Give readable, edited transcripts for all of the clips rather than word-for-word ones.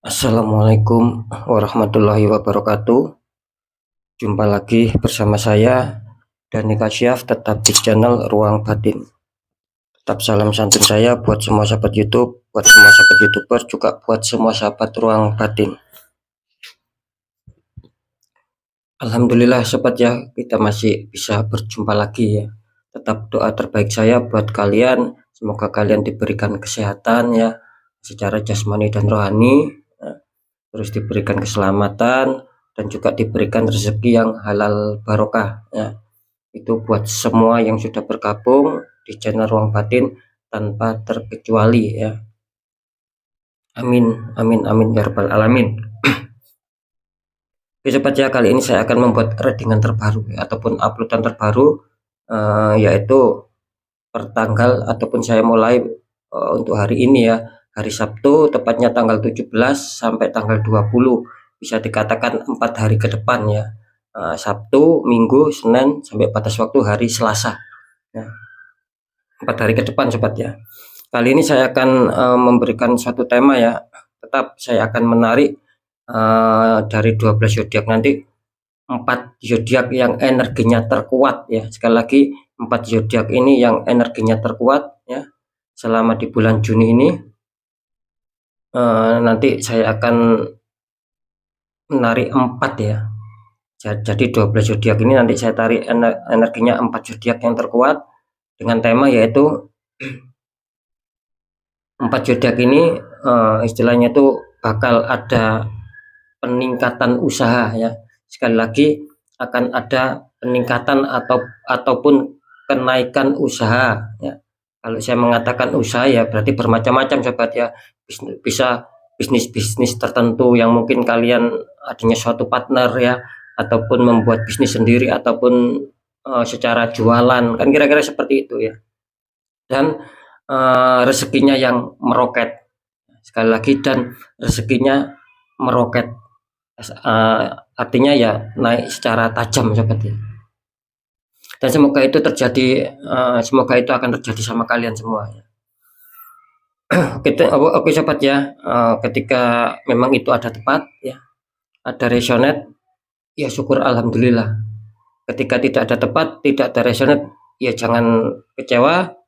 Assalamualaikum warahmatullahi wabarakatuh. Jumpa lagi bersama saya Dani Kasyaf, tetap di channel Ruang Batin. Tetap salam santun saya buat semua sahabat YouTube, buat semua sahabat YouTuber, juga buat semua sahabat Ruang Batin. Alhamdulillah sobat ya, kita masih bisa berjumpa lagi ya. Tetap doa terbaik saya buat kalian, semoga kalian diberikan kesehatan ya, secara jasmani dan rohani, terus diberikan keselamatan dan juga diberikan rezeki yang halal barokah ya. Itu buat semua yang sudah bergabung di channel Ruang Batin tanpa terkecuali ya. Amin amin amin ya rabbal alamin. Oke sobat ya, kali ini saya akan membuat readingan terbaru ya, ataupun uploadan terbaru, yaitu pertanggal ataupun saya mulai untuk hari ini ya, hari Sabtu, tepatnya tanggal 17 sampai tanggal 20, bisa dikatakan 4 hari ke depan ya. Sabtu, Minggu, Senin sampai batas waktu hari Selasa ya. 4 hari ke depan sobat ya. Kali ini saya akan memberikan suatu tema ya. Tetap saya akan menarik dari 12 zodiak nanti 4 zodiak yang energinya terkuat ya. Sekali lagi 4 zodiak ini yang energinya terkuat ya selama di bulan Juni ini. Nanti saya akan menarik 4 ya. Jadi 12 zodiak ini nanti saya tarik energinya 4 zodiak yang terkuat dengan tema yaitu 4 zodiak ini istilahnya itu bakal ada peningkatan usaha ya. Sekali lagi akan ada peningkatan ataupun kenaikan usaha ya. Kalau saya mengatakan usaha ya berarti bermacam-macam sobat ya. Bisa bisnis-bisnis tertentu yang mungkin kalian adanya suatu partner ya, ataupun membuat bisnis sendiri, ataupun secara jualan, kan kira-kira seperti itu ya. Dan rezekinya yang meroket, sekali lagi, dan rezekinya meroket, artinya ya naik secara tajam sobat ya. Dan semoga itu terjadi, semoga itu akan terjadi sama kalian semua ya. Oke sobat ya, ketika memang itu ada tepat ya, ada resonate ya syukur alhamdulillah. Ketika tidak ada tepat, tidak ada resonate, ya jangan kecewa,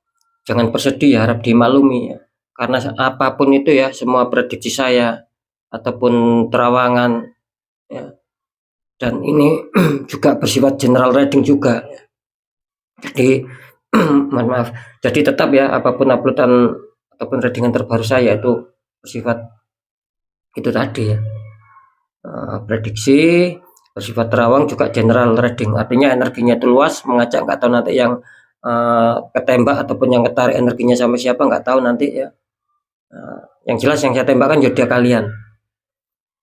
jangan bersedih, ya harap dimaklumi ya. Karena apapun itu ya, semua prediksi saya ataupun terawangan ya, dan ini juga bersifat general reading juga. Jadi mohon maaf. Jadi tetap ya, apapun uploadan ataupun readingan terbaru saya itu bersifat itu tadi ya, prediksi, bersifat terawang, juga general reading, artinya energinya itu luas, mengajak, nggak tahu nanti yang ketembak ataupun yang ketarik energinya sama siapa, nggak tahu nanti ya. Yang jelas yang saya tembakkan zodiak kalian,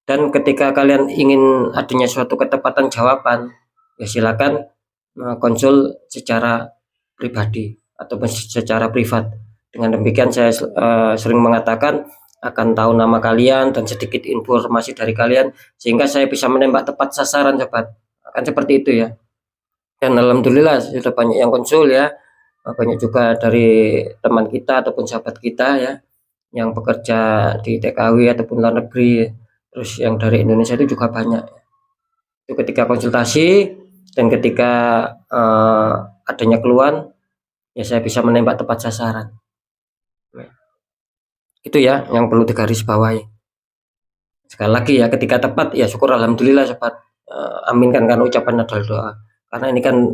dan ketika kalian ingin adanya suatu ketepatan jawaban ya silakan konsul secara pribadi ataupun secara privat. Dengan demikian saya sering mengatakan akan tahu nama kalian dan sedikit informasi dari kalian, sehingga saya bisa menembak tepat sasaran sobat, akan seperti itu ya. Dan alhamdulillah sudah banyak yang konsul ya, banyak juga dari teman kita ataupun sahabat kita ya yang bekerja di TKW ataupun luar negeri, terus yang dari Indonesia itu juga banyak. Itu ketika konsultasi dan ketika adanya keluhan ya saya bisa menembak tepat sasaran. Itu ya yang perlu digarisbawahi. Sekali lagi ya, ketika tepat ya syukur alhamdulillah sobat. Aminkan, karena ucapan adalah doa. Karena ini kan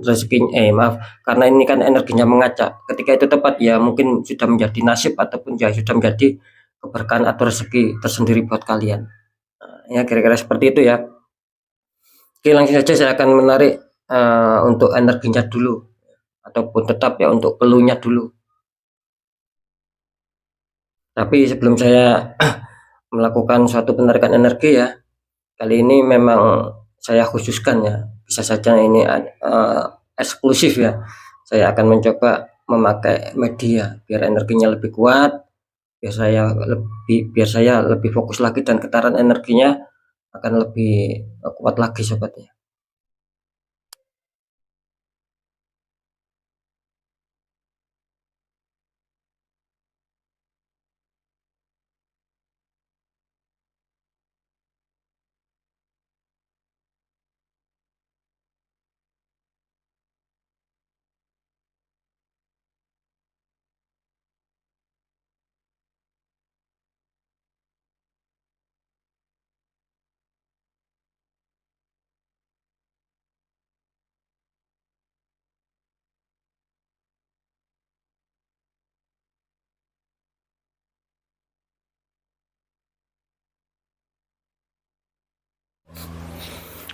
karena ini kan energinya mengajak. Ketika itu tepat ya mungkin sudah menjadi nasib ataupun ya sudah menjadi keberkahan atau rezeki tersendiri buat kalian. Ya kira-kira seperti itu ya. Oke, langsung saja saya akan menarik untuk energinya dulu, ataupun tetap ya untuk pelunya dulu. Tapi sebelum saya melakukan suatu penarikan energi ya, kali ini memang saya khususkan ya, bisa saja ini eksklusif ya. Saya akan mencoba memakai media biar energinya lebih kuat, biar saya lebih fokus lagi, dan getaran energinya akan lebih kuat lagi sobatnya.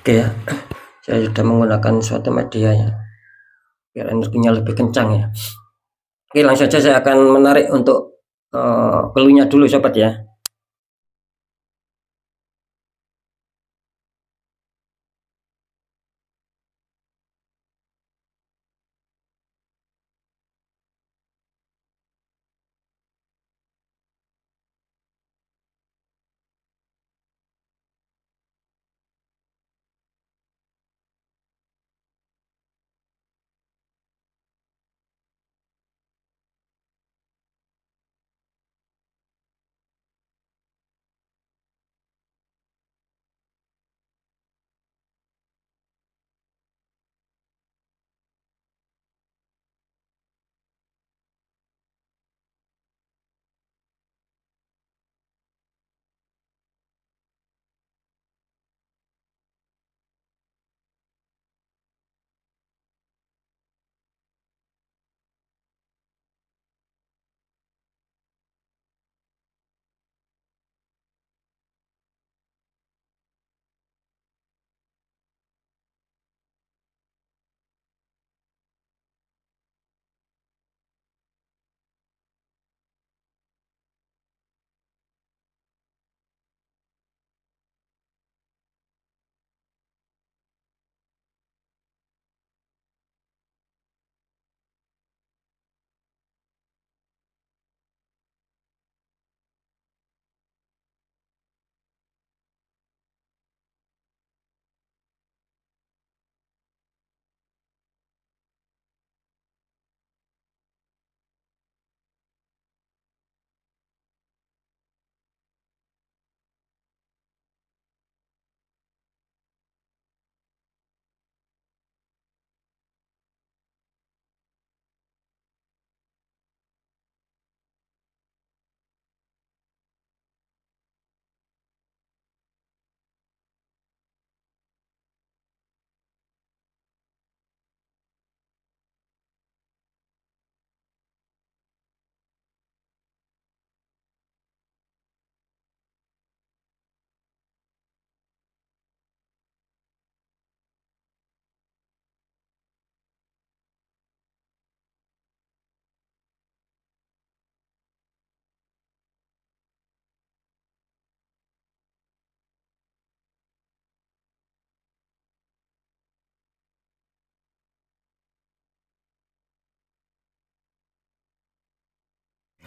Oke ya, saya sudah menggunakan suatu media ya, biar energinya lebih kencang ya. Oke, langsung saja saya akan menarik untuk clue-nya dulu sobat ya.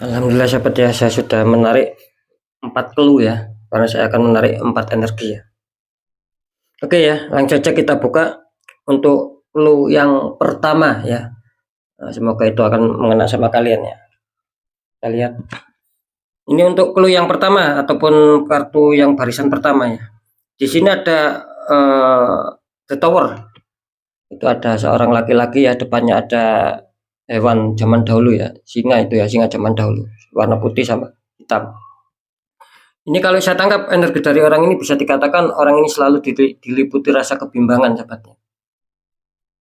Alhamdulillah sobat ya, saya sudah menarik 4 clue ya, karena saya akan menarik 4 energi ya. Oke ya, langsung saja kita buka untuk clue yang pertama ya. Nah, semoga itu akan mengena sama kalian ya. Kita lihat. Ini untuk clue yang pertama ataupun kartu yang barisan pertama ya. Di sini ada The Tower. Itu ada seorang laki-laki ya, depannya ada hewan zaman dahulu ya, singa itu ya, singa zaman dahulu, warna putih sama hitam. Ini kalau saya tangkap energi dari orang ini bisa dikatakan orang ini selalu diliputi rasa kebimbangan sahabatnya.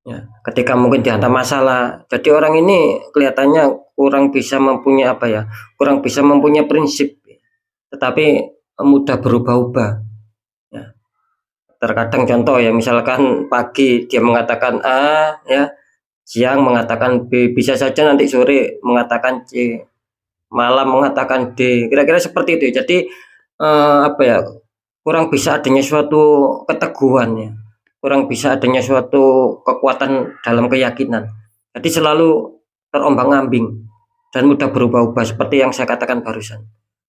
Ya, ketika mungkin dihantam masalah, jadi orang ini kelihatannya kurang bisa mempunyai apa ya, kurang bisa mempunyai prinsip, tetapi mudah berubah-ubah. Ya. Terkadang contoh ya, misalkan pagi dia mengatakan A, ya, siang mengatakan B, bisa saja nanti sore mengatakan C, malam mengatakan D, kira-kira seperti itu. Jadi apa ya, kurang bisa adanya suatu keteguhan ya, kurang bisa adanya suatu kekuatan dalam keyakinan. Jadi selalu terombang-ambing dan mudah berubah-ubah seperti yang saya katakan barusan.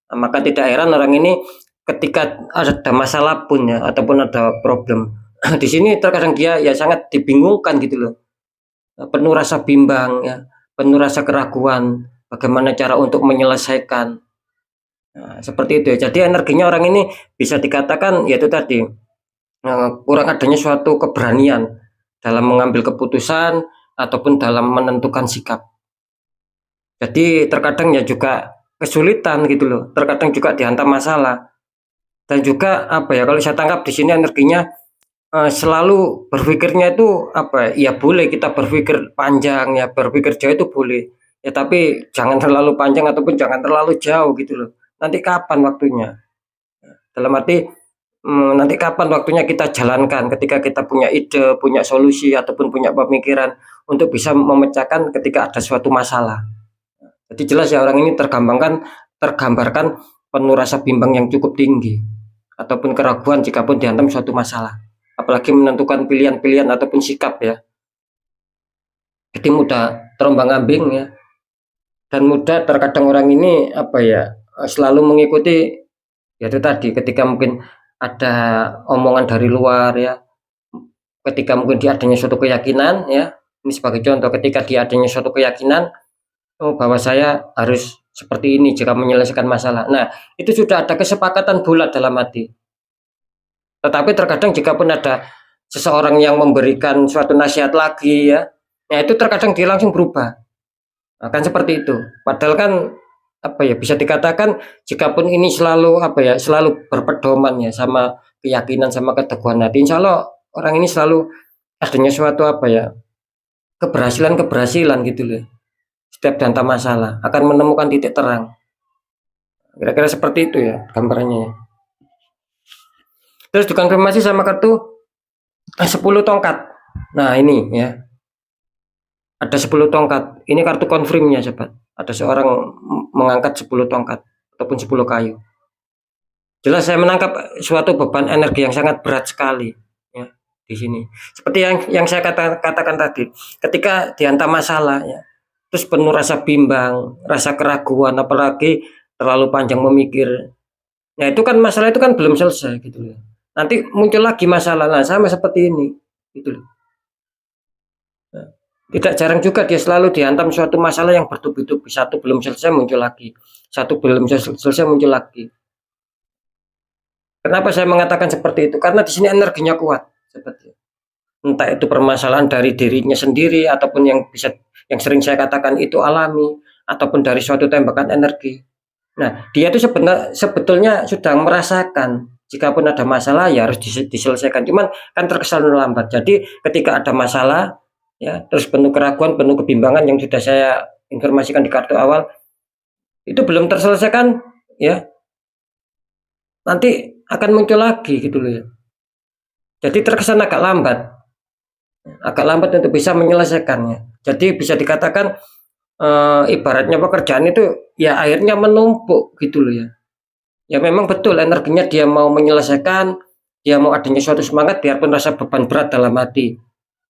Nah, maka tidak heran orang ini ketika ada masalah pun ya ataupun ada problem di sini terkadang dia ya sangat dibingungkan gitu loh, penuh rasa bimbang ya, penuh rasa keraguan bagaimana cara untuk menyelesaikan. Nah, seperti itu ya. Jadi energinya orang ini bisa dikatakan yaitu tadi kurang adanya suatu keberanian dalam mengambil keputusan ataupun dalam menentukan sikap. Jadi terkadang ya juga kesulitan gitu loh, terkadang juga dihantam masalah. Dan juga apa ya, kalau saya tangkap di sini energinya selalu berpikirnya itu apa ya, boleh kita berpikir panjang ya, berpikir jauh itu boleh ya, tapi jangan terlalu panjang ataupun jangan terlalu jauh gitu loh, nanti kapan waktunya, dalam arti nanti kapan waktunya kita jalankan ketika kita punya ide, punya solusi, ataupun punya pemikiran untuk bisa memecahkan ketika ada suatu masalah. Jadi jelas ya orang ini tergambarkan penuh rasa bimbang yang cukup tinggi ataupun keraguan jikapun dihantam suatu masalah. Apalagi menentukan pilihan-pilihan ataupun sikap ya. Jadi mudah terombang-ambing ya. Dan mudah terkadang orang ini selalu mengikuti ya itu tadi ketika mungkin ada omongan dari luar ya, ketika mungkin dia adanya suatu keyakinan ya, ini sebagai contoh ketika dia adanya suatu keyakinan bahwa saya harus seperti ini jika menyelesaikan masalah. Nah, itu sudah ada kesepakatan bulat dalam hati. Tetapi terkadang jika pun ada seseorang yang memberikan suatu nasihat lagi ya, nah itu terkadang dia langsung berubah. Akan seperti itu. Padahal kan bisa dikatakan jikapun ini selalu berpedoman ya sama keyakinan sama keteguhan hati, insya Allah orang ini selalu adanya suatu keberhasilan gitu loh. Setiap dihantam masalah akan menemukan titik terang. Kira-kira seperti itu ya gambarannya ya. Terus dikonfirmasi sama kartu 10 tongkat. Nah ini ya, ada 10 tongkat. Ini kartu konfirmnya sobat. Ada seorang mengangkat 10 tongkat ataupun 10 kayu. Jelas saya menangkap suatu beban energi yang sangat berat sekali ya di sini. Seperti yang saya katakan tadi, ketika dihantam masalah ya, terus penuh rasa bimbang, rasa keraguan, apalagi terlalu panjang memikir. Nah itu kan masalah itu kan belum selesai gitu loh. Nanti muncul lagi masalah, nah sama seperti ini gitu loh. Nah, tidak jarang juga dia selalu dihantam suatu masalah yang bertubi-tubi, satu belum selesai muncul lagi, satu belum selesai muncul lagi. Kenapa saya mengatakan seperti itu? Karena di sini energinya kuat, seperti entah itu permasalahan dari dirinya sendiri ataupun yang sering saya katakan itu alami ataupun dari suatu tembakan energi. Nah, dia itu sebetulnya sudah merasakan jika pun ada masalah ya harus diselesaikan. Cuman kan terkesan lambat. Jadi ketika ada masalah ya terus penuh keraguan, penuh kebimbangan yang sudah saya informasikan di kartu awal itu belum terselesaikan ya. Nanti akan muncul lagi gitu loh ya. Jadi terkesan agak lambat untuk bisa menyelesaikannya. Jadi bisa dikatakan ibaratnya pekerjaan itu ya akhirnya menumpuk gitu loh ya. Ya memang betul energinya dia mau menyelesaikan, dia mau adanya suatu semangat biarpun rasa beban berat dalam hati.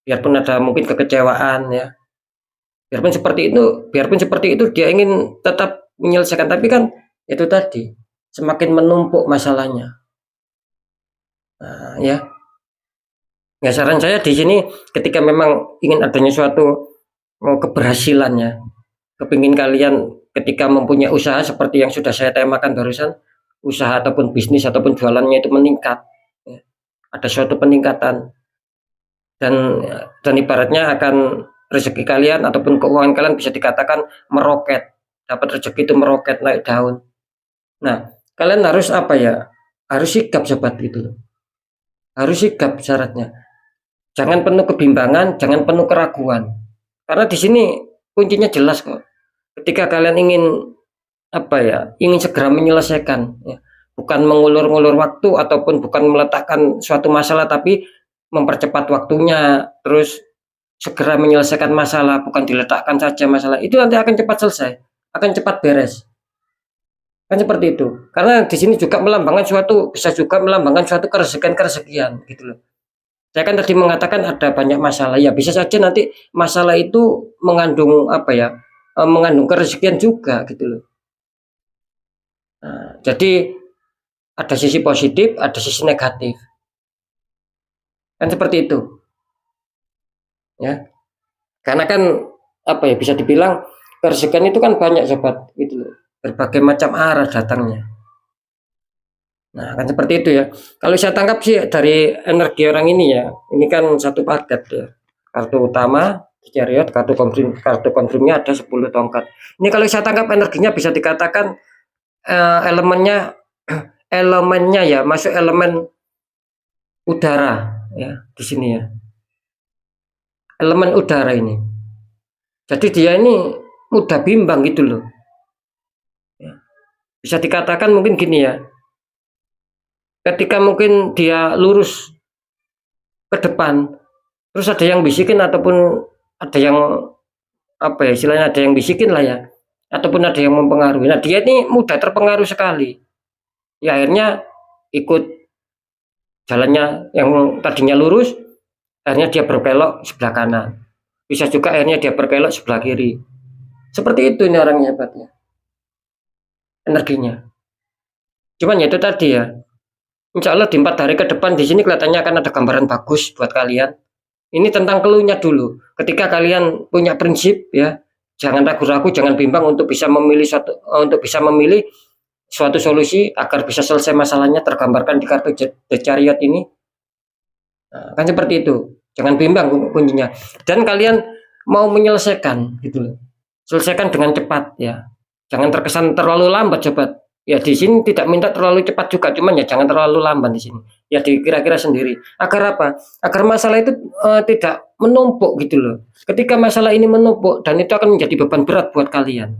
Biarpun ada mungkin kekecewaan ya. Biarpun seperti itu dia ingin tetap menyelesaikan tapi kan itu tadi semakin menumpuk masalahnya. Nah, ya. Ya saran saya di sini ketika memang ingin adanya suatu keberhasilan ya, kepingin kalian ketika mempunyai usaha seperti yang sudah saya temakan barusan, usaha ataupun bisnis ataupun jualannya itu meningkat ya. Ada suatu peningkatan dan ibaratnya akan rezeki kalian ataupun keuangan kalian bisa dikatakan meroket, dapat rezeki itu meroket naik daun. Nah kalian harus harus sigap sobat gitu, harus sigap syaratnya. Jangan penuh kebimbangan, jangan penuh keraguan. Karena di sini kuncinya jelas kok. Ketika kalian ingin ingin segera menyelesaikan, ya. Bukan mengulur-ngulur waktu ataupun bukan meletakkan suatu masalah, tapi mempercepat waktunya, terus segera menyelesaikan masalah, bukan diletakkan saja masalah. Itu nanti akan cepat selesai, akan cepat beres. Kan seperti itu. Karena di sini juga bisa juga melambangkan suatu keresekian gitu loh. Saya kan tadi mengatakan ada banyak masalah ya bisa saja nanti masalah itu mengandung mengandung kerezekian juga gitu loh. Nah, jadi ada sisi positif, ada sisi negatif. Kan seperti itu. Ya. Karena kan bisa dibilang kerezekian itu kan banyak sobat gitu loh. Berbagai macam arah datangnya. Nah, kan seperti itu ya. Kalau saya tangkap sih dari energi orang ini ya, ini kan satu paket ya. Kartu utama, chariot, kartu konfirmnya ada 10 tongkat. Ini kalau saya tangkap energinya bisa dikatakan elemennya ya, masuk elemen udara ya di sini ya. Elemen udara ini. Jadi dia ini mudah bimbang gitu loh. Ya. Bisa dikatakan mungkin gini ya. Ketika mungkin dia lurus ke depan, terus ada yang bisikin ataupun ada yang apa ya istilahnya, ada yang bisikin lah ya, ataupun ada yang mempengaruhi. Nah dia ini mudah terpengaruh sekali. Ya akhirnya ikut jalannya yang tadinya lurus, akhirnya dia berbelok sebelah kanan. Bisa juga akhirnya dia berkelok sebelah kiri. Seperti itu ini orangnya hebatnya, energinya. Cuman ya itu tadi ya, insya Allah di 4 hari ke depan di sini kelihatannya akan ada gambaran bagus buat kalian. Ini tentang keluhnya dulu. Ketika kalian punya prinsip ya, jangan ragu-ragu, jangan bimbang untuk bisa memilih suatu solusi agar bisa selesai masalahnya tergambarkan di kartu The Chariot ini. Nah, kan seperti itu. Jangan bimbang kuncinya. Dan kalian mau menyelesaikan gitu loh. Selesaikan dengan cepat ya. Jangan terkesan terlalu lambat cepat. Ya di sini tidak minta terlalu cepat juga, cuman ya jangan terlalu lambat di sini. Ya dikira-kira sendiri. Agar apa? Agar masalah itu tidak menumpuk gitu loh. Ketika masalah ini menumpuk dan itu akan menjadi beban berat buat kalian.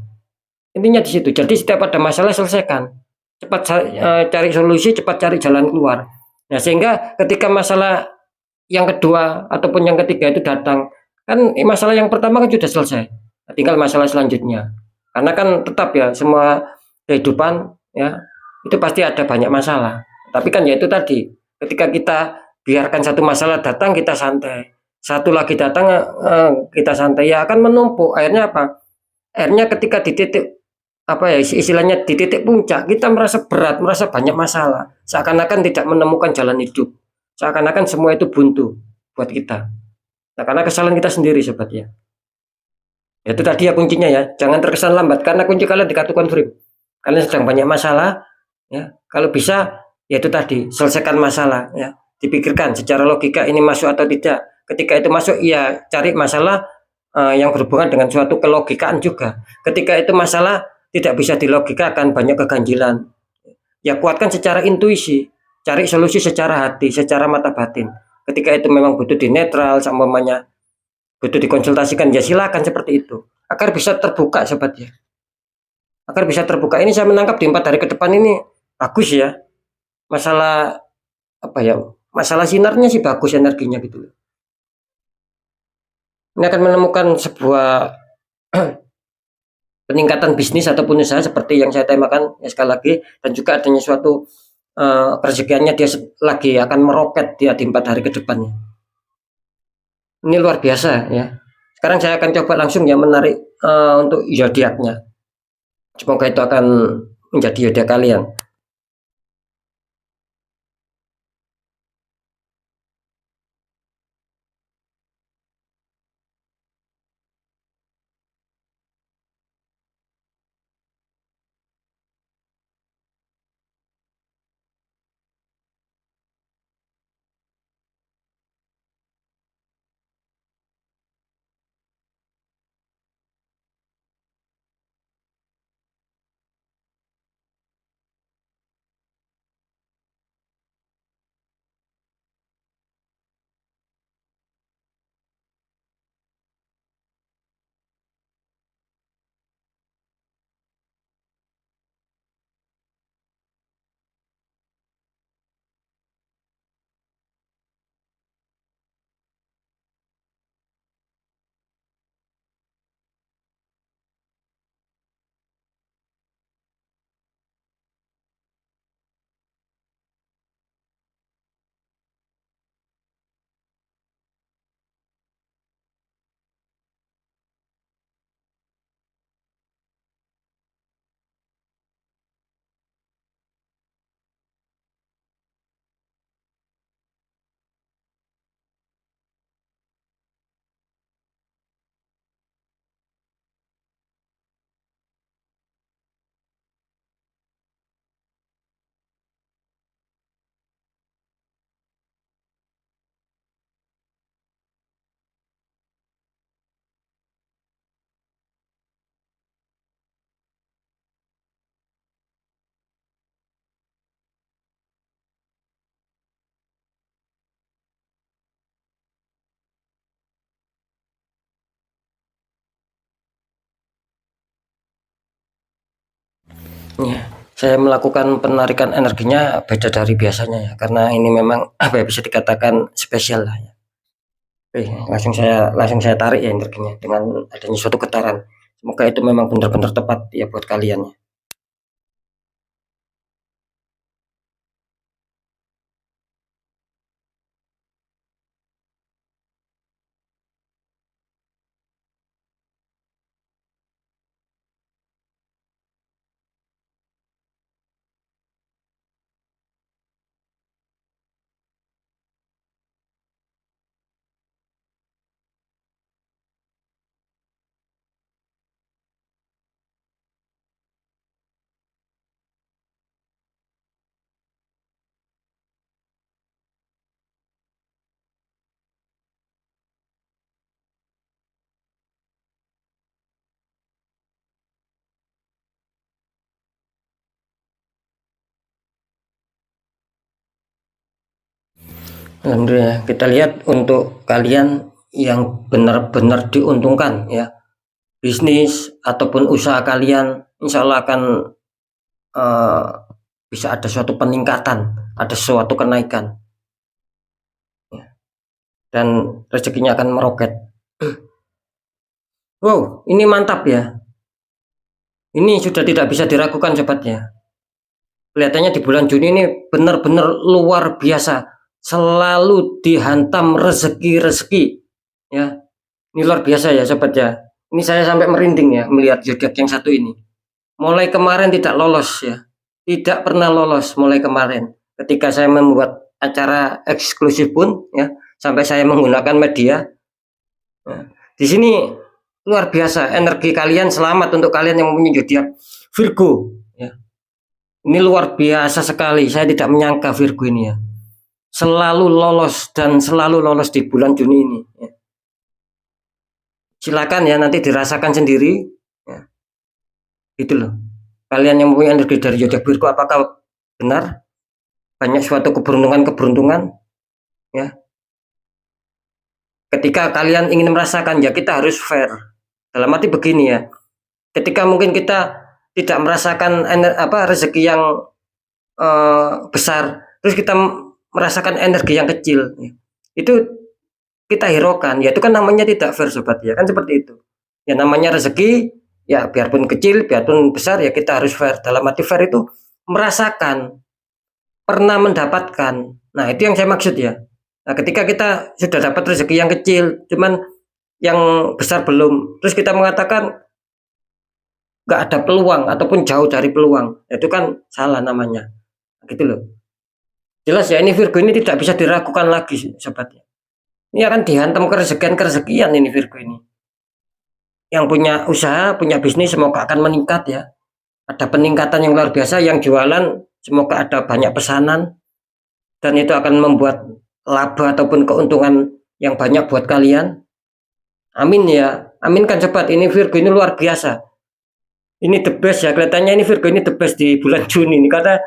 Intinya di situ. Jadi setiap ada masalah selesaikan. Cepat cari solusi, cepat cari jalan keluar. Nah, sehingga ketika masalah yang kedua ataupun yang ketiga itu datang, kan masalah yang pertama kan sudah selesai. Tinggal masalah selanjutnya. Karena kan tetap ya semua kehidupan ya itu pasti ada banyak masalah. Tapi kan ya itu tadi, ketika kita biarkan satu masalah datang kita santai, satu lagi datang kita santai, ya akan menumpuk. Akhirnya apa? Akhirnya ketika di titik apa ya istilahnya di titik puncak kita merasa berat, merasa banyak masalah, seakan-akan tidak menemukan jalan hidup, seakan-akan semua itu buntu buat kita. Nah, karena kesalahan kita sendiri sobat ya. Ya, itu tadi ya kuncinya ya, jangan terkesan lambat karena kunci kalian di kartu konflik. Kalian sedang banyak masalah ya. Kalau bisa ya itu tadi, selesaikan masalah ya. Dipikirkan secara logika ini masuk atau tidak. Ketika itu masuk ya cari masalah yang berhubungan dengan suatu kelogikaan juga. Ketika itu masalah tidak bisa dilogikakan, banyak keganjilan. Ya kuatkan secara intuisi, cari solusi secara hati, secara mata batin. Ketika itu memang butuh dinetral, umpamanya butuh dikonsultasikan, ya silakan seperti itu. Agar bisa terbuka sobat ya. Agar bisa terbuka. Ini saya menangkap di 4 hari ke depan ini bagus ya. Masalah apa ya? Masalah sinarnya sih bagus energinya gitu. Ini akan menemukan sebuah peningkatan bisnis ataupun usaha seperti yang saya temakan ya, sekali lagi, dan juga adanya suatu rezekiannya dia lagi akan meroket dia di 4 hari ke depannya. Ini luar biasa ya. Sekarang saya akan coba langsung ya menarik untuk zodiaknya. Semoga itu akan menjadi zodiak kalian. Ya. saya melakukan penarikan energinya beda dari biasanya ya, karena ini memang apa ya, bisa dikatakan spesial lah ya. Oke, langsung saya tarik ya energinya dengan adanya suatu getaran. Semoga itu memang benar-benar tepat ya buat kalian ya. Alhamdulillah, kita lihat untuk kalian yang benar-benar diuntungkan ya, bisnis ataupun usaha kalian insya Allah akan uh, bisa ada suatu peningkatan, ada suatu kenaikan ya, dan rezekinya akan meroket. Wow, ini mantap ya, ini sudah tidak bisa diragukan sobatnya. Kelihatannya di bulan Juni ini benar-benar luar biasa, selalu dihantam rezeki-rezeki ya. Ini luar biasa ya sobat ya. Ini saya sampai merinding ya melihat zodiak yang satu ini. Mulai kemarin tidak lolos ya, tidak pernah lolos mulai kemarin. Ketika saya membuat acara eksklusif pun ya, sampai saya menggunakan media. Nah, di sini luar biasa energi kalian, selamat untuk kalian yang mempunyai zodiak Virgo ya. Ini luar biasa sekali. Saya tidak menyangka Virgo ini ya, selalu lolos dan selalu lolos di bulan Juni ini ya. Silakan ya nanti dirasakan sendiri ya. Gitu loh. Kalian yang mempunyai energi dari zodiak Virgo, apakah benar banyak suatu keberuntungan ya. Ketika kalian ingin merasakan ya, kita harus fair. Dalam arti begini ya, ketika mungkin kita tidak merasakan rezeki yang besar, terus kita merasakan energi yang kecil ya, itu kita hiraukan ya, itu kan namanya tidak fair sobat ya, kan seperti itu ya. Namanya rezeki ya, biarpun kecil biarpun besar ya, kita harus fair. Dalam arti fair itu merasakan, pernah mendapatkan. Nah itu yang saya maksud ya. Nah ketika kita sudah dapat rezeki yang kecil, cuman yang besar belum, terus kita mengatakan nggak ada peluang ataupun jauh dari peluang, itu kan salah namanya gitu loh. Jelas ya, ini Virgo ini tidak bisa diragukan lagi sobatnya. Ini akan dihantam kerezekian ini Virgo ini. Yang punya usaha, punya bisnis semoga akan meningkat ya. Ada peningkatan yang luar biasa, yang jualan semoga ada banyak pesanan, dan itu akan membuat laba ataupun keuntungan yang banyak buat kalian. Amin ya, amin kan sobat. Ini Virgo ini luar biasa. Ini the best ya, kelihatannya ini Virgo ini the best di bulan Juni ini, karena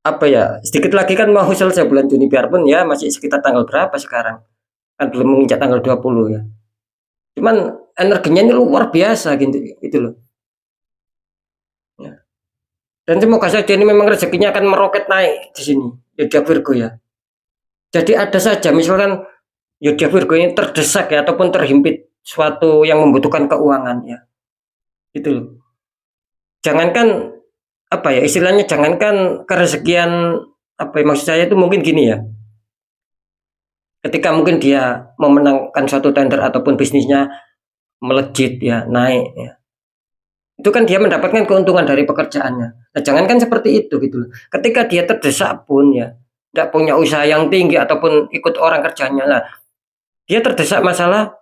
apa ya, sedikit lagi kan mau selesai bulan Juni, biarpun ya masih sekitar tanggal berapa sekarang, kan belum menginjak tanggal 20 ya. Cuman energinya ini luar biasa gitu loh. Ya. Dan semoga saja ini memang rezekinya akan meroket naik di sini, zodiak Virgo ya. Jadi ada saja misalkan zodiak Virgo ini terdesak ya, ataupun terhimpit suatu yang membutuhkan keuangan ya. Gitu loh. Jangankan apa ya istilahnya, jangankan kerezekian, apa ya, maksud saya itu mungkin gini ya, ketika mungkin dia memenangkan suatu tender ataupun bisnisnya melejit ya, naik ya, itu kan dia mendapatkan keuntungan dari pekerjaannya. Nah jangankan seperti itu gitu loh, ketika dia terdesak pun ya, tidak punya usaha yang tinggi ataupun ikut orang kerjanya, nah dia terdesak masalah,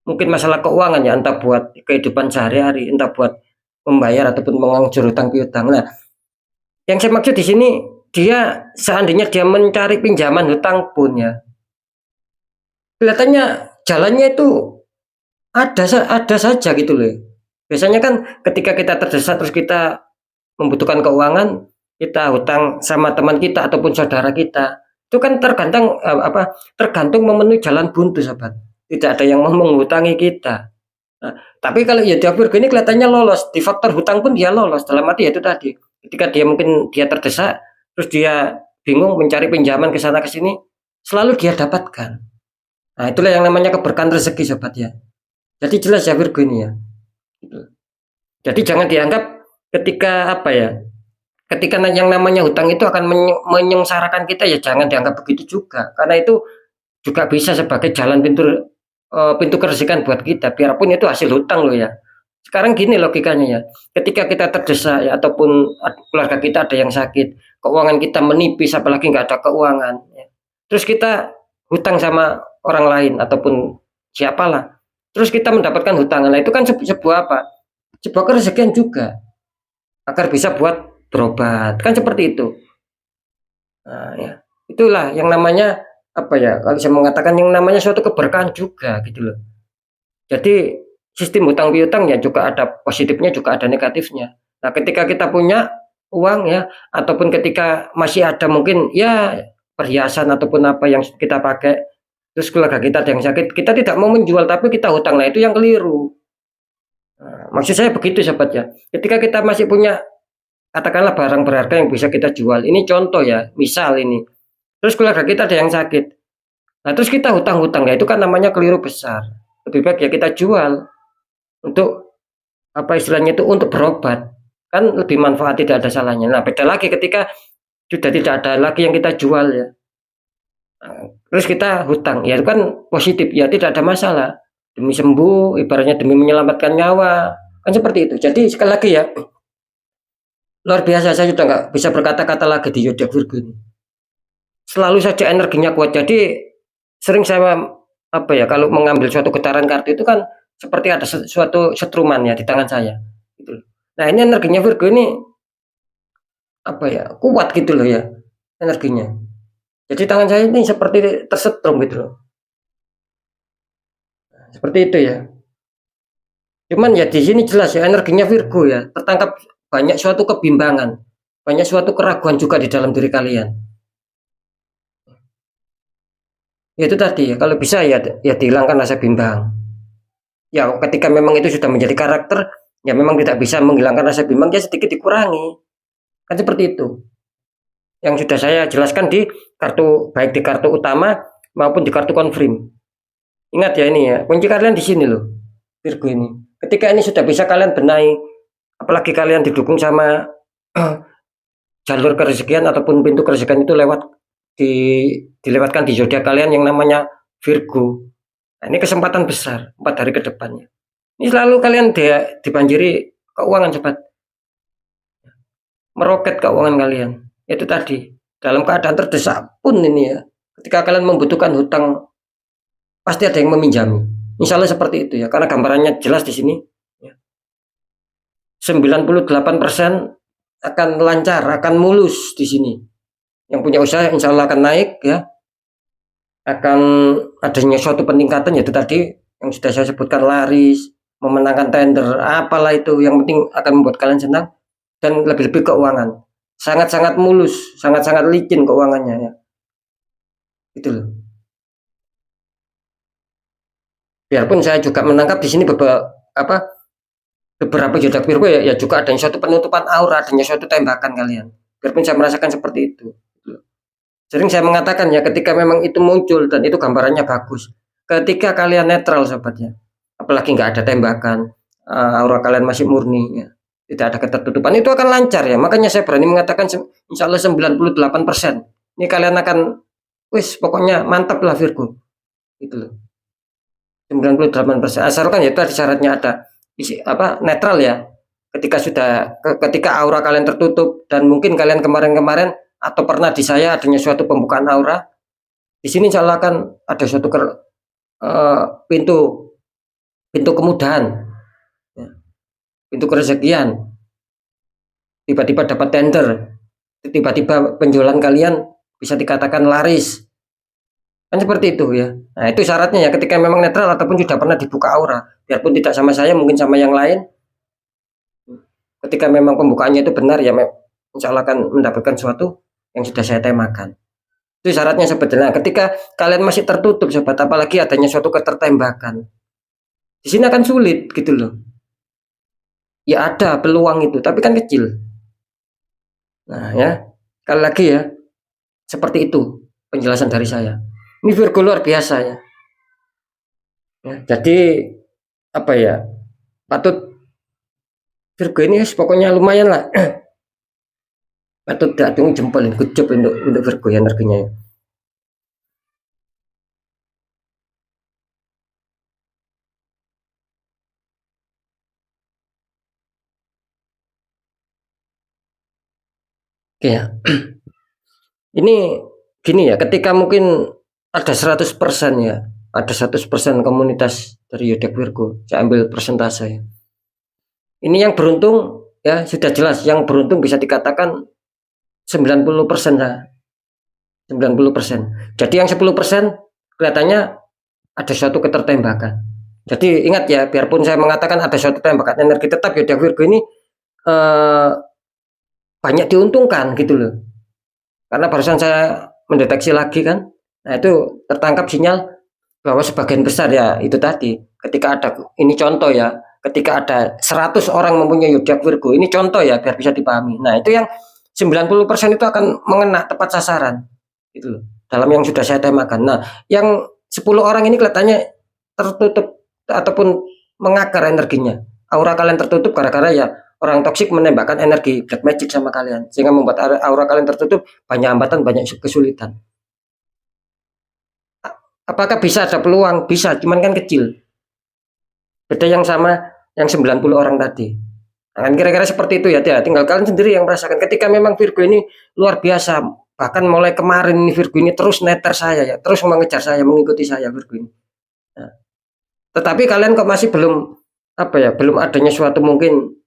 mungkin masalah keuangan ya, entah buat kehidupan sehari-hari, entah buat membayar ataupun mengangsur hutang piutang. Nah, yang saya maksud di sini, dia seandainya dia mencari pinjaman hutang pun ya, kelihatannya jalannya itu ada saja gitu loh. Biasanya kan ketika kita terdesak terus kita membutuhkan keuangan, kita hutang sama teman kita ataupun saudara kita, itu kan tergantung memenuhi jalan buntu sobat. Tidak ada yang mau menghutangi kita. Nah, tapi kalau ya Virgo ini kelihatannya lolos di faktor hutang pun dia lolos, dalam arti itu tadi ketika dia mungkin dia terdesak, terus dia bingung mencari pinjaman ke sana ke sini, selalu dia dapatkan. Nah, itulah yang namanya keberkahan rezeki, sobat ya. Jadi jelas ya Virgo ini ya. Jadi jangan dianggap ketika apa ya, ketika yang namanya hutang itu akan menyengsarakan kita, ya jangan dianggap begitu juga. Karena itu juga bisa sebagai jalan pintu kerezekian buat kita, biarpun itu hasil hutang loh ya. Sekarang gini logikanya ya, ketika kita terdesak ya, ataupun keluarga kita ada yang sakit, keuangan kita menipis, apalagi nggak ada keuangan, ya. Terus kita hutang sama orang lain ataupun siapalah, terus kita mendapatkan hutangan, nah itu kan sebuah apa? Sebuah kerezekian juga, agar bisa buat berobat, kan seperti itu. Nah, ya. Itulah yang namanya apa ya? Kalau saya mengatakan yang namanya suatu keberkahan juga gitu loh. Jadi sistem hutang piutang ya juga ada positifnya juga ada negatifnya. Nah, ketika kita punya uang ya, ataupun ketika masih ada mungkin ya perhiasan ataupun apa yang kita pakai, terus keluarga kita ada yang sakit, kita tidak mau menjual tapi kita hutang, nah itu yang keliru. Nah, maksud saya begitu sobat ya. Ketika kita masih punya katakanlah barang berharga yang bisa kita jual, ini contoh ya, misal ini. Terus keluarga kita ada yang sakit. Nah, terus kita hutang-hutang, ya itu kan namanya keliru besar. Lebih baik ya kita jual untuk apa istilahnya itu untuk berobat. Kan lebih manfaat, tidak ada salahnya. Nah, beda lagi ketika sudah tidak ada lagi yang kita jual ya. Nah, terus kita hutang, ya itu kan positif, ya tidak ada masalah. Demi sembuh, ibaratnya demi menyelamatkan nyawa. Kan seperti itu. Jadi sekali lagi ya, luar biasa, saya sudah nggak bisa berkata-kata lagi di zodiak Virgo ini. Selalu saja energinya kuat. Jadi sering saya apa ya, kalau mengambil suatu getaran kartu itu kan seperti ada suatu setruman ya di tangan saya. Gitu. Nah ini energinya Virgo ini apa ya, kuat gitu loh ya energinya. Jadi tangan saya ini seperti tersetrum gitu loh. Seperti itu ya. Cuman ya di sini jelas ya energinya Virgo ya, tertangkap banyak suatu kebimbangan, banyak suatu keraguan juga di dalam diri kalian. Ya itu tadi ya, kalau bisa ya dihilangkan rasa bimbang. Ya ketika memang itu sudah menjadi karakter, ya memang tidak bisa menghilangkan rasa bimbang, ya sedikit dikurangi. Kan seperti itu. Yang sudah saya jelaskan di kartu, baik di kartu utama maupun di kartu konfirm. Ingat ya ini ya, kunci kalian di sini loh, Virgo ini. Ketika ini sudah bisa kalian benahi, apalagi kalian didukung sama jalur kerezekian ataupun pintu kerezekian itu dilewatkan di zodiak kalian yang namanya Virgo. Nah, ini kesempatan besar 4 hari ke depannya. Ini selalu kalian dibanjiri keuangan cepat. Meroket keuangan kalian. Itu tadi, dalam keadaan terdesak pun ini ya. Ketika kalian membutuhkan hutang, pasti ada yang meminjami. Insya Allah seperti itu ya, karena gambarannya jelas di sini. 98% akan lancar, akan mulus di sini. Yang punya usaha insya Allah akan naik ya. Akan adanya suatu peningkatan, yaitu tadi yang sudah saya sebutkan, laris, memenangkan tender, apalah itu, yang penting akan membuat kalian senang. Dan lebih-lebih keuangan sangat-sangat mulus, sangat-sangat licin keuangannya ya. Itu loh. Biarpun saya juga menangkap di sini beberapa zodiak Virgo ya juga adanya suatu penutupan aura, adanya suatu tembakan kalian. Biarpun saya merasakan seperti itu. Sering saya mengatakan ya, ketika memang itu muncul dan itu gambarannya bagus, ketika kalian netral sobatnya, apalagi nggak ada tembakan, aura kalian masih murni ya, tidak ada ketertutupan, itu akan lancar ya. Makanya saya berani mengatakan insya Allah 98% ini kalian akan pokoknya mantap lah Virgo gitu loh. 98%, asalkan ya itu ada syaratnya, ada netral ya. Ketika aura kalian tertutup, dan mungkin kalian kemarin-kemarin atau pernah di saya adanya suatu pembukaan aura, di sini insya Allah akan ada suatu pintu kemudahan ya, pintu kerezekian, tiba-tiba dapat tender, tiba-tiba penjualan kalian bisa dikatakan laris, kan seperti itu ya. Nah itu syaratnya ya, ketika memang netral ataupun sudah pernah dibuka aura, biarpun tidak sama saya, mungkin sama yang lain, ketika memang pembukaannya itu benar ya, insya Allah akan mendapatkan sesuatu yang sudah saya temakan. Itu syaratnya sebetulnya. Ketika kalian masih tertutup sobat, apalagi adanya suatu ketertembakan, di sini akan sulit gitu loh. Ya ada peluang itu, tapi kan kecil. Nah ya, sekali lagi ya, seperti itu penjelasan dari saya. Ini Virgo luar biasa ya. Jadi apa ya, patut Virgo ini pokoknya lumayan lah. Patut diacungi jempol, good job untuk Virgo ya energinya ya. Oke ya. Ini gini ya, ketika mungkin ada 100% ya, ada 100% komunitas dari zodiak Virgo, saya ambil persentase ya. Ini yang beruntung ya, sudah jelas yang beruntung bisa dikatakan 90% lah. 90%. Jadi yang 10% kelihatannya ada suatu ketertembakan. Jadi ingat ya, biarpun saya mengatakan ada suatu tembakan energi, tetap zodiak Virgo ini eh, banyak diuntungkan gitu loh. Karena barusan saya mendeteksi lagi kan, nah itu tertangkap sinyal bahwa sebagian besar ya itu tadi, ketika ada, ini contoh ya, ketika ada 100 orang mempunyai zodiak Virgo, ini contoh ya biar bisa dipahami. Nah itu yang 90% itu akan mengena tepat sasaran gitu loh, dalam yang sudah saya temakan. Nah yang 10 orang ini kelihatannya tertutup ataupun mengakar energinya, aura kalian tertutup gara-gara ya orang toksik menembakkan energi black magic sama kalian, sehingga membuat aura kalian tertutup, banyak hambatan, banyak kesulitan. Apakah bisa ada peluang? Bisa, cuman kan kecil. Beda yang sama yang 90 orang tadi. Nah, kan kira-kira seperti itu ya, tinggal kalian sendiri yang merasakan. Ketika memang Virgo ini luar biasa, bahkan mulai kemarin ini Virgo ini terus neter saya ya, terus mengejar saya, mengikuti saya Virgo ini. Nah, tetapi kalian kok masih belum apa ya, belum adanya suatu mungkin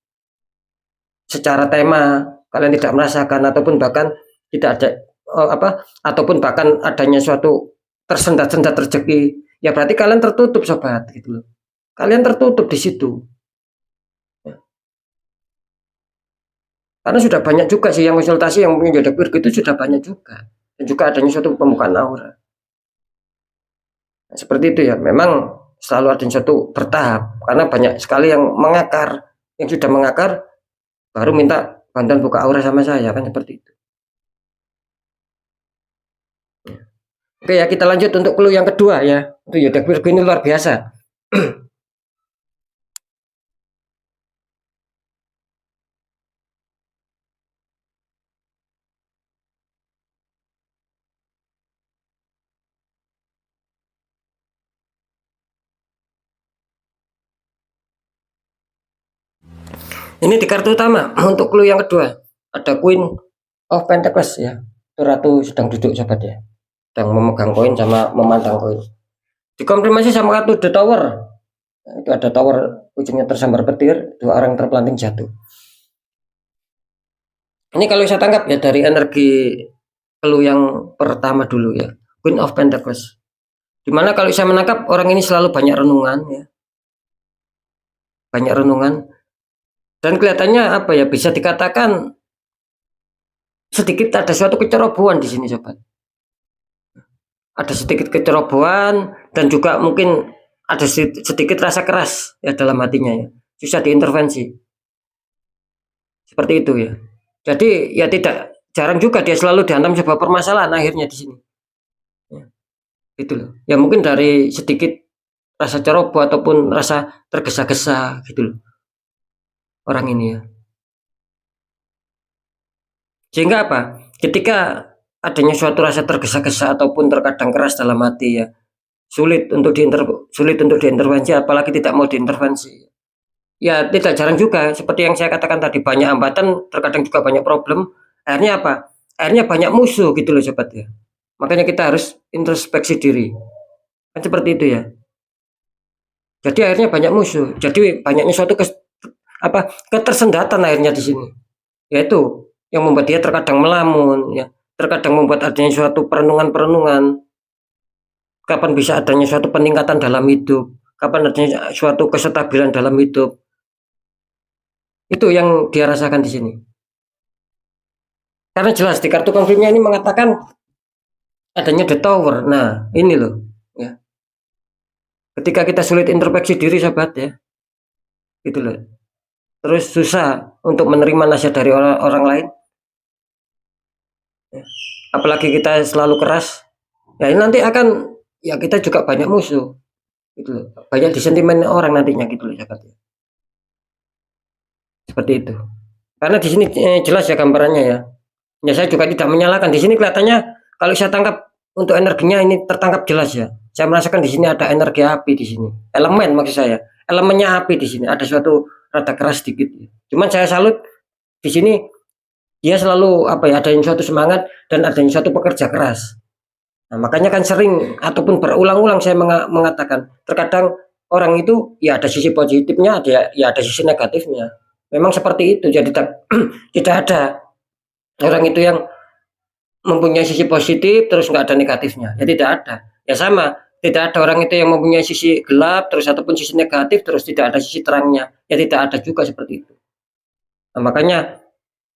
secara tema kalian tidak merasakan, ataupun bahkan tidak ada apa, ataupun bahkan adanya suatu tersendat-sendat rezeki, ya berarti kalian tertutup sobat gitu loh. Kalian tertutup di situ. Karena sudah banyak juga sih yang konsultasi yang punya zodiak Virgo itu sudah banyak juga. Dan juga adanya suatu pembukaan aura. Nah, seperti itu ya. Memang selalu ada suatu bertahap. Karena banyak sekali yang mengakar. Yang sudah mengakar baru minta bantuan buka aura sama saya kan, seperti itu. Oke ya, kita lanjut untuk clue yang kedua ya. Untuk zodiak Virgo ini luar biasa. Ini di kartu utama untuk clue yang kedua ada Queen of Pentacles ya. Itu ratu sedang duduk sobat ya. Sedang memegang koin sama memandang koin. Dikonfirmasi sama kartu The Tower. Nah, itu ada tower ujungnya tersambar petir, dua orang terpelanting jatuh. Ini kalau saya tangkap ya dari energi clue yang pertama dulu ya, Queen of Pentacles. Dimana kalau saya menangkap orang ini selalu banyak renungan ya, banyak renungan, dan kelihatannya apa ya, bisa dikatakan sedikit ada suatu kecerobohan di sini sobat. Ada sedikit kecerobohan dan juga mungkin ada sedikit rasa keras ya dalam hatinya ya, susah diintervensi. Seperti itu ya. Jadi ya tidak jarang juga dia selalu dihantam sebuah permasalahan akhirnya di sini. Ya, gitu loh. Ya mungkin dari sedikit rasa ceroboh ataupun rasa tergesa-gesa gitu loh orang ini ya. Sehingga apa? Ketika adanya suatu rasa tergesa-gesa ataupun terkadang keras dalam hati ya, sulit untuk diintervensi, apalagi tidak mau diintervensi. Ya tidak jarang juga seperti yang saya katakan tadi, banyak hambatan, terkadang juga banyak problem. Akhirnya apa? Akhirnya banyak musuh gitu loh sobat ya. Makanya kita harus introspeksi diri. Kan seperti itu ya. Jadi akhirnya banyak musuh. Jadi banyaknya suatu ketersendatan akhirnya di sini. Yaitu yang membuat dia terkadang melamun ya. Terkadang membuat adanya suatu perenungan-perenungan. Kapan bisa adanya suatu peningkatan dalam hidup? Kapan adanya suatu kestabilan dalam hidup? Itu yang dia rasakan di sini. Karena jelas di kartu konfliknya ini mengatakan adanya The Tower. Nah, ini loh ya. Ketika kita sulit introspeksi diri sahabat ya, gitu loh. Terus susah untuk menerima nasihat dari orang lain. apalagi kita selalu keras, ya ini nanti akan, ya kita juga banyak musuh gitu loh, banyak disentimen orang nantinya gitu loh Jakarta. Seperti itu. Karena di sini jelas ya gambarannya ya. Ya saya juga tidak menyalahkan. Di sini kelihatannya kalau saya tangkap untuk energinya ini tertangkap jelas ya. Saya merasakan di sini ada energi api di sini. Elemen maksud saya. Elemennya api di sini. Ada suatu rada keras sedikit. Cuman saya salut di sini dia selalu apa ya, ada yang suatu semangat dan ada yang suatu pekerja keras. Nah, makanya kan sering ataupun berulang-ulang saya mengatakan terkadang orang itu ya ada sisi positifnya, ada ya ada sisi negatifnya. Memang seperti itu. Jadi tidak tidak ada orang itu yang mempunyai sisi positif terus nggak ada negatifnya, ya tidak ada. Ya sama, tidak ada orang itu yang mempunyai sisi gelap terus ataupun sisi negatif terus tidak ada sisi terangnya, ya tidak ada juga seperti itu. Nah, makanya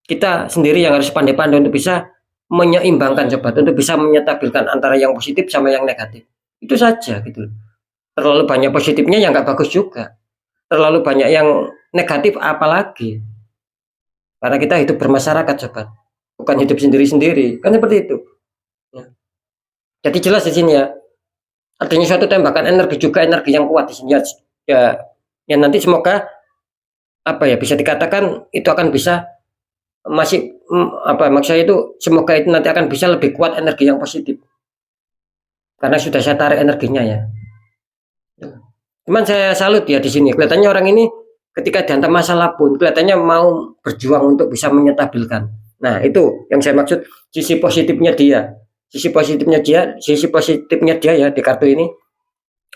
kita sendiri yang harus pandai-pandai untuk bisa menyeimbangkan sobat, untuk bisa menyetabilkan antara yang positif sama yang negatif. Itu saja gitu. Terlalu banyak positifnya yang nggak bagus juga, terlalu banyak yang negatif apalagi, karena kita hidup bermasyarakat sobat, bukan hidup sendiri-sendiri, kan seperti itu ya. Jadi jelas di sini ya, artinya suatu tembakan energi juga, energi yang kuat di sini ya, ya nanti semoga apa ya bisa dikatakan itu akan bisa masih apa maksud saya itu semoga itu nanti akan bisa lebih kuat energi yang positif karena sudah saya tarik energinya ya. Cuman saya salut ya di sini kelihatannya orang ini ketika dihantam masalah pun kelihatannya mau berjuang untuk bisa menyetabilkan. Nah itu yang saya maksud, sisi positifnya dia, sisi positifnya dia ya di kartu ini.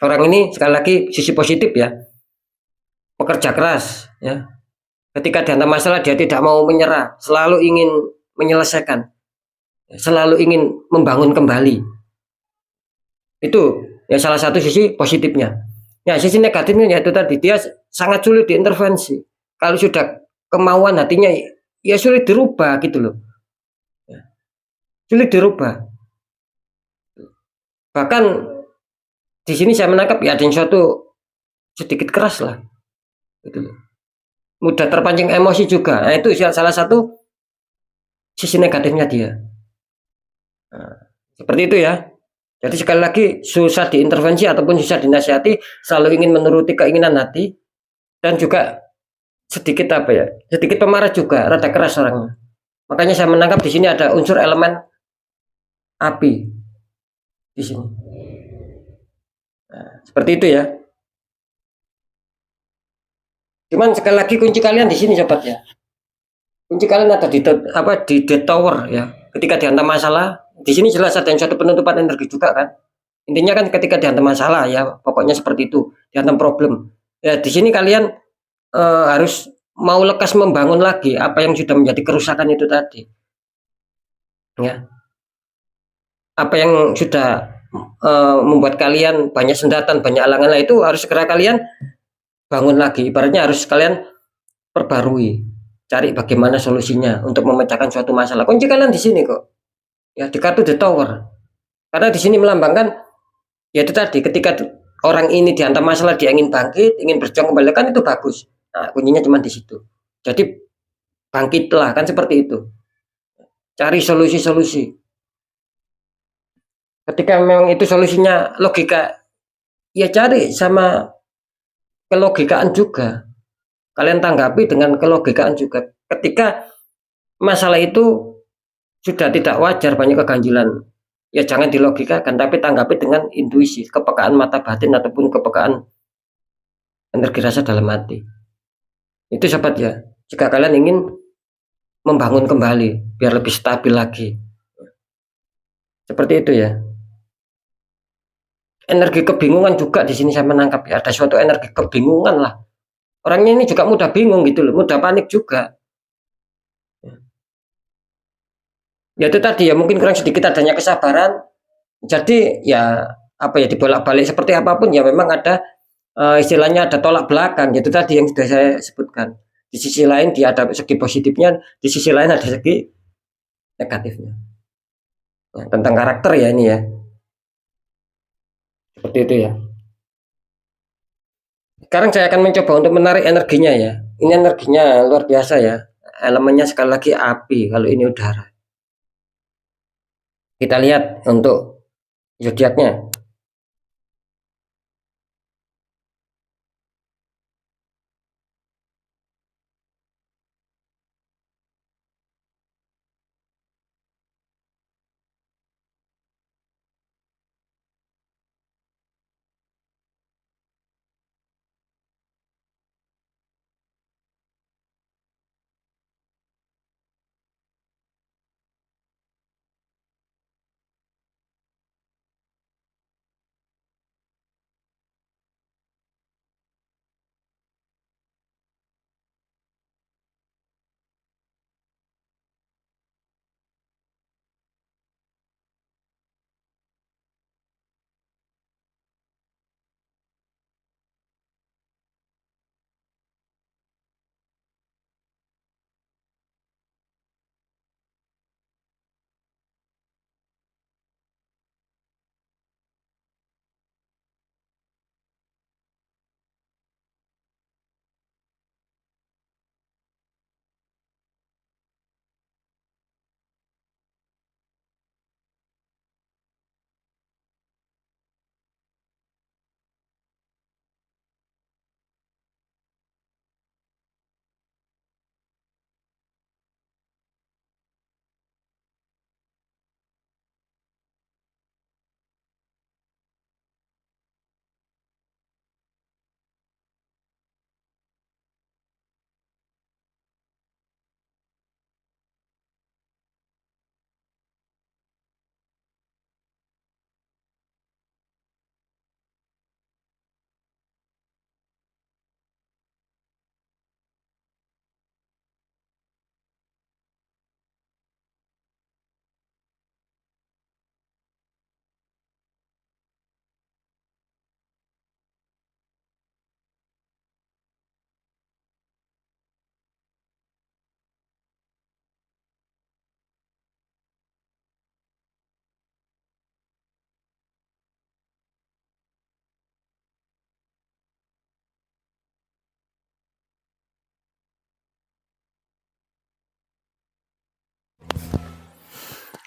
Orang ini sekali lagi sisi positif ya, pekerja keras ya. Ketika dihantam masalah dia tidak mau menyerah, selalu ingin menyelesaikan, selalu ingin membangun kembali. Itu ya salah satu sisi positifnya. Ya sisi negatifnya yaitu tadi dia sangat sulit diintervensi. Kalau sudah kemauan hatinya ya sulit dirubah gitu loh. Ya, sulit dirubah. Bahkan di sini saya menangkap ya ada yang suatu sedikit keras lah. Gitu loh. Mudah terpancing emosi juga. Nah, itu salah satu sisi negatifnya dia. Nah, seperti itu ya. Jadi sekali lagi susah diintervensi ataupun susah dinasihati, selalu ingin menuruti keinginan hati dan juga sedikit apa ya, sedikit pemarah juga, rada keras orangnya. Makanya saya menangkap di sini ada unsur elemen api di sini. Nah, seperti itu ya. Cuman sekali lagi kunci kalian di sini sobat ya. Kunci kalian ada di apa di dead tower ya. Ketika dihantam masalah, di sini jelas ada yang suatu penutupan energi juga kan. Intinya kan ketika dihantam masalah ya, pokoknya seperti itu, dihantam problem. Ya di sini kalian harus mau lekas membangun lagi apa yang sudah menjadi kerusakan itu tadi. Ya. Apa yang sudah membuat kalian banyak sendatan, banyak alangan lah itu harus segera kalian bangun lagi. Ibaratnya harus kalian perbarui, cari bagaimana solusinya untuk memecahkan suatu masalah. Kunci kalian di sini kok. Ya di kartu The Tower. Karena di sini melambangkan ya itu tadi ketika orang ini dihantam masalah dia ingin bangkit, ingin berjuang kembali kan itu bagus. Nah, kuncinya cuma di situ. Jadi bangkitlah kan seperti itu. Cari solusi-solusi. Ketika memang itu solusinya logika, ya cari sama kelogikaan juga. Kalian tanggapi dengan kelogikaan juga. Ketika masalah itu sudah tidak wajar, banyak keganjilan, ya jangan dilogikakan, tapi tanggapi dengan intuisi, kepekaan mata batin ataupun kepekaan energi rasa dalam hati. Itu sobat ya. Jika kalian ingin membangun kembali biar lebih stabil lagi. Seperti itu ya. Energi kebingungan juga di sini saya menangkap ya. Ada suatu energi kebingungan lah. Orangnya ini juga mudah bingung gitu loh, mudah panik juga. Ya itu tadi ya mungkin kurang sedikit adanya kesabaran. Jadi ya apa ya dibolak-balik seperti apapun ya memang ada istilahnya ada tolak belakang. Itu tadi yang sudah saya sebutkan. Di sisi lain dia ada segi positifnya, di sisi lain ada segi negatifnya. Ya, tentang karakter ya ini ya. Seperti itu ya. Sekarang saya akan mencoba untuk menarik energinya ya. Ini energinya luar biasa ya. Elemennya sekali lagi api, kalau ini udara. Kita lihat untuk zodiaknya.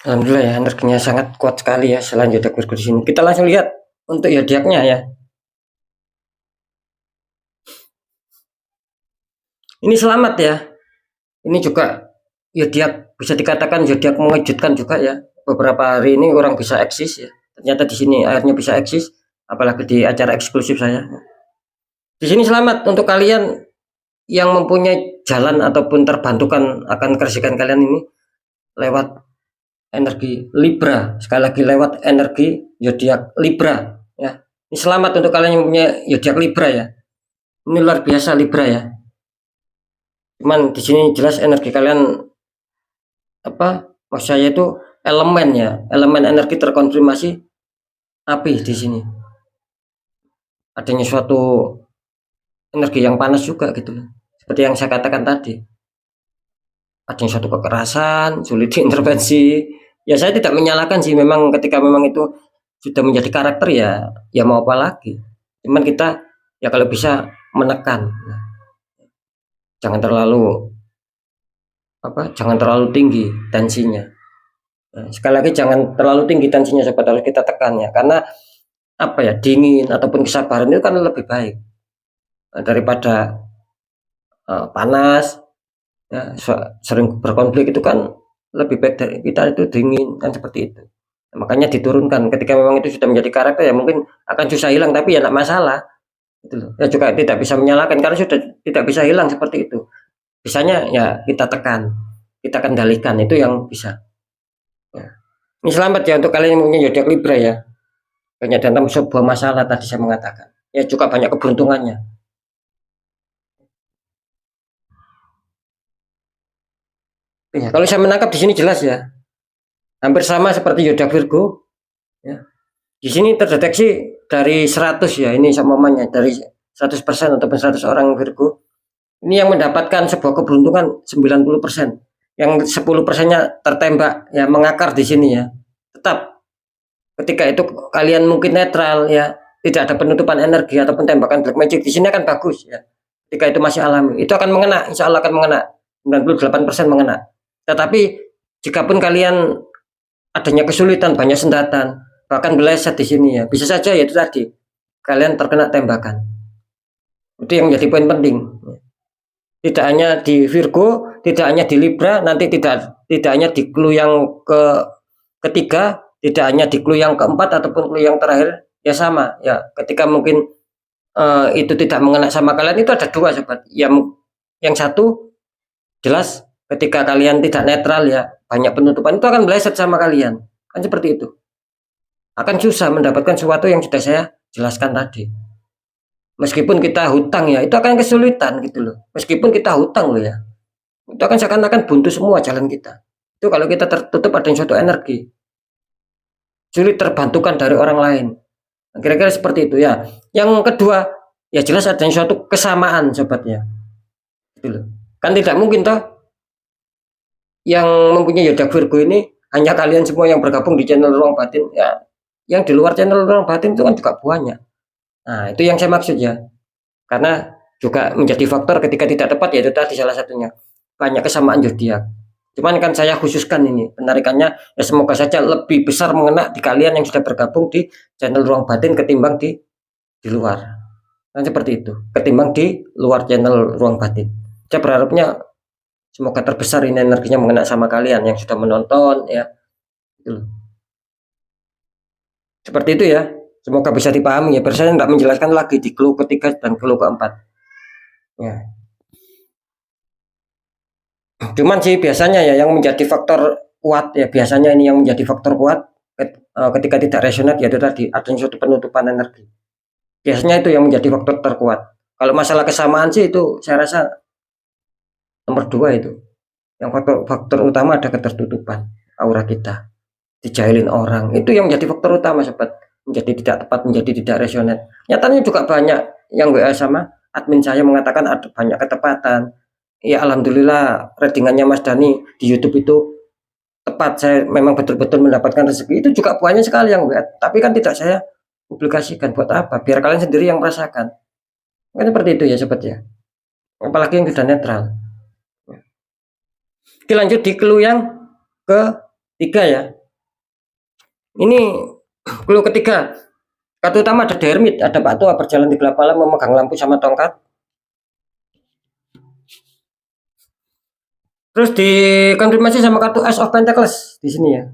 Alhamdulillah ya, energinya sangat kuat sekali ya selain zodiak Virgo di sini. Kita langsung lihat untuk zodiaknya ya. Ini selamat ya. Ini juga zodiak bisa dikatakan zodiak mengejutkan juga ya. Beberapa hari ini orang bisa eksis ya. Ternyata di sini akhirnya bisa eksis, apalagi di acara eksklusif saya. Di sini selamat untuk kalian yang mempunyai jalan ataupun terbantukan akan kerjaan kalian ini lewat energi Libra. Sekali lagi lewat energi zodiak Libra ya. Ini selamat untuk kalian yang punya zodiak Libra ya. Ini luar biasa Libra ya. Cuman di sini jelas energi kalian apa? Maksud saya itu elemen ya, elemen energi terkonfirmasi api di sini. Adanya suatu energi yang panas juga gitu loh. Seperti yang saya katakan tadi. Adanya suatu kekerasan, sulit diintervensi. Ya saya tidak menyalahkan sih, memang ketika memang itu sudah menjadi karakter ya mau apa lagi. Cuman kita ya kalau bisa menekan. Jangan terlalu tinggi tensinya. Nah, sekali lagi jangan terlalu tinggi tensinya, sobat, harus kita tekan ya, karena apa ya, dingin ataupun kesabaran itu kan lebih baik daripada panas ya, sering berkonflik itu kan lebih baik dari kita itu dingin kan, seperti itu. Nah, makanya diturunkan ketika memang itu sudah menjadi karakter ya, mungkin akan susah hilang, tapi ya tidak masalah gitu loh. Ya juga tidak bisa menyalahkan karena sudah tidak bisa hilang seperti itu. Bisanya ya kita tekan, kita kendalikan, itu yang bisa ya. Ini selamat ya untuk kalian yang punya zodiak Libra ya. Banyak dalam sebuah masalah tadi saya mengatakan. Ya juga banyak keberuntungannya. Ya, kalau saya menangkap di sini jelas ya, hampir sama seperti zodiak Virgo. Ya. Di sini terdeteksi dari 100 ya, ini samanya dari 100% ataupun 100 orang Virgo. Ini yang mendapatkan sebuah keberuntungan 90%. Yang 10%-nya tertembak ya, mengakar di sini ya. Tetap ketika itu kalian mungkin netral ya, tidak ada penutupan energi ataupun tembakan black magic, di sini akan bagus ya. Ketika itu masih alami, itu akan mengena, insya Allah akan mengena, 98% mengena. Tetapi jikapun kalian adanya kesulitan, banyak sendatan, bahkan meleset di sini ya. Bisa saja ya itu tadi, kalian terkena tembakan. Itu yang menjadi poin penting. Tidak hanya di Virgo, tidak hanya di Libra, nanti tidak hanya di clue yang ketiga, tidak hanya di clue yang keempat ataupun clue yang terakhir, ya sama ya. Ketika mungkin itu tidak mengena sama kalian, itu ada dua sobat. Yang satu jelas ketika kalian tidak netral ya, banyak penutupan itu akan meleset sama kalian. Kan seperti itu. Akan susah mendapatkan sesuatu yang sudah saya jelaskan tadi. Meskipun kita hutang ya, itu akan kesulitan gitu loh. Meskipun kita hutang loh ya, itu akan seakan-akan buntu semua jalan kita. Itu kalau kita tertutup ada suatu energi, sulit terbantukan dari orang lain. Kira-kira seperti itu ya. Yang kedua, ya jelas ada suatu kesamaan sobatnya. Gitu loh. Kan tidak mungkin toh yang mempunyai zodiak Virgo ini hanya kalian semua yang bergabung di channel Ruang Batin ya. Yang di luar channel Ruang Batin itu kan juga banyak. Nah, itu yang saya maksud ya. Karena juga menjadi faktor ketika tidak tepat yaitu tadi salah satunya. Banyak kesamaan zodiak. Cuman kan saya khususkan ini penarikannya ya semoga saja lebih besar mengena di kalian yang sudah bergabung di channel Ruang Batin ketimbang di luar. Kan seperti itu. Ketimbang di luar channel Ruang Batin. Saya berharapnya semoga terbesar ini energinya mengena sama kalian yang sudah menonton ya. Seperti itu ya. Semoga bisa dipahami ya. Biar saya tidak menjelaskan lagi di clue ketiga dan clue keempat. Ya. Cuman sih biasanya ya yang menjadi faktor kuat ya biasanya ini yang menjadi faktor kuat ketika tidak resonate yaitu tadi ada suatu penutupan energi. Biasanya itu yang menjadi faktor terkuat. Kalau masalah kesamaan sih itu saya rasa nomor 2 itu. Yang faktor utama ada ketertutupan aura kita. Dijahilin orang. Itu yang menjadi faktor utama sobat. Menjadi tidak tepat, menjadi tidak resonate. Nyatanya juga banyak yang WA sama admin saya mengatakan ada banyak ketepatan. Ya alhamdulillah ratingannya Mas Dani di YouTube itu tepat, saya memang betul-betul mendapatkan rezeki. Itu juga banyak sekali yang WA, tapi kan tidak saya publikasikan. Buat apa? Biar kalian sendiri yang merasakan. Kan seperti itu ya sobat ya. Apalagi yang sudah netral. Oke, lanjut di clue yang ketiga ya. Ini clue ketiga. Kartu utama ada The Hermit, ada Pak Tua berjalan di gelap malam memegang lampu sama tongkat. Terus dikonfirmasi sama kartu Ace of Pentacles di sini ya.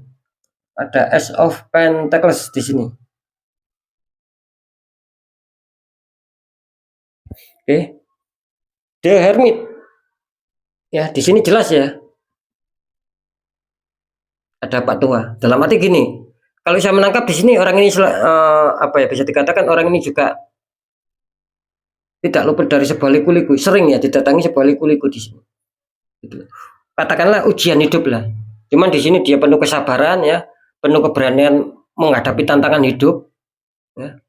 Ada Ace of Pentacles di sini. Oke. The Hermit. Ya, di sini jelas ya. Ada Pak Tua. Dalam arti gini, kalau saya menangkap di sini orang ini apa ya bisa dikatakan orang ini juga tidak luput dari sebuah liku-liku. Sering ya didatangi sebuah liku-liku di sini. Gitu. Katakanlah ujian hidup lah. Cuman di sini dia penuh kesabaran ya, penuh keberanian menghadapi tantangan hidup. Ya.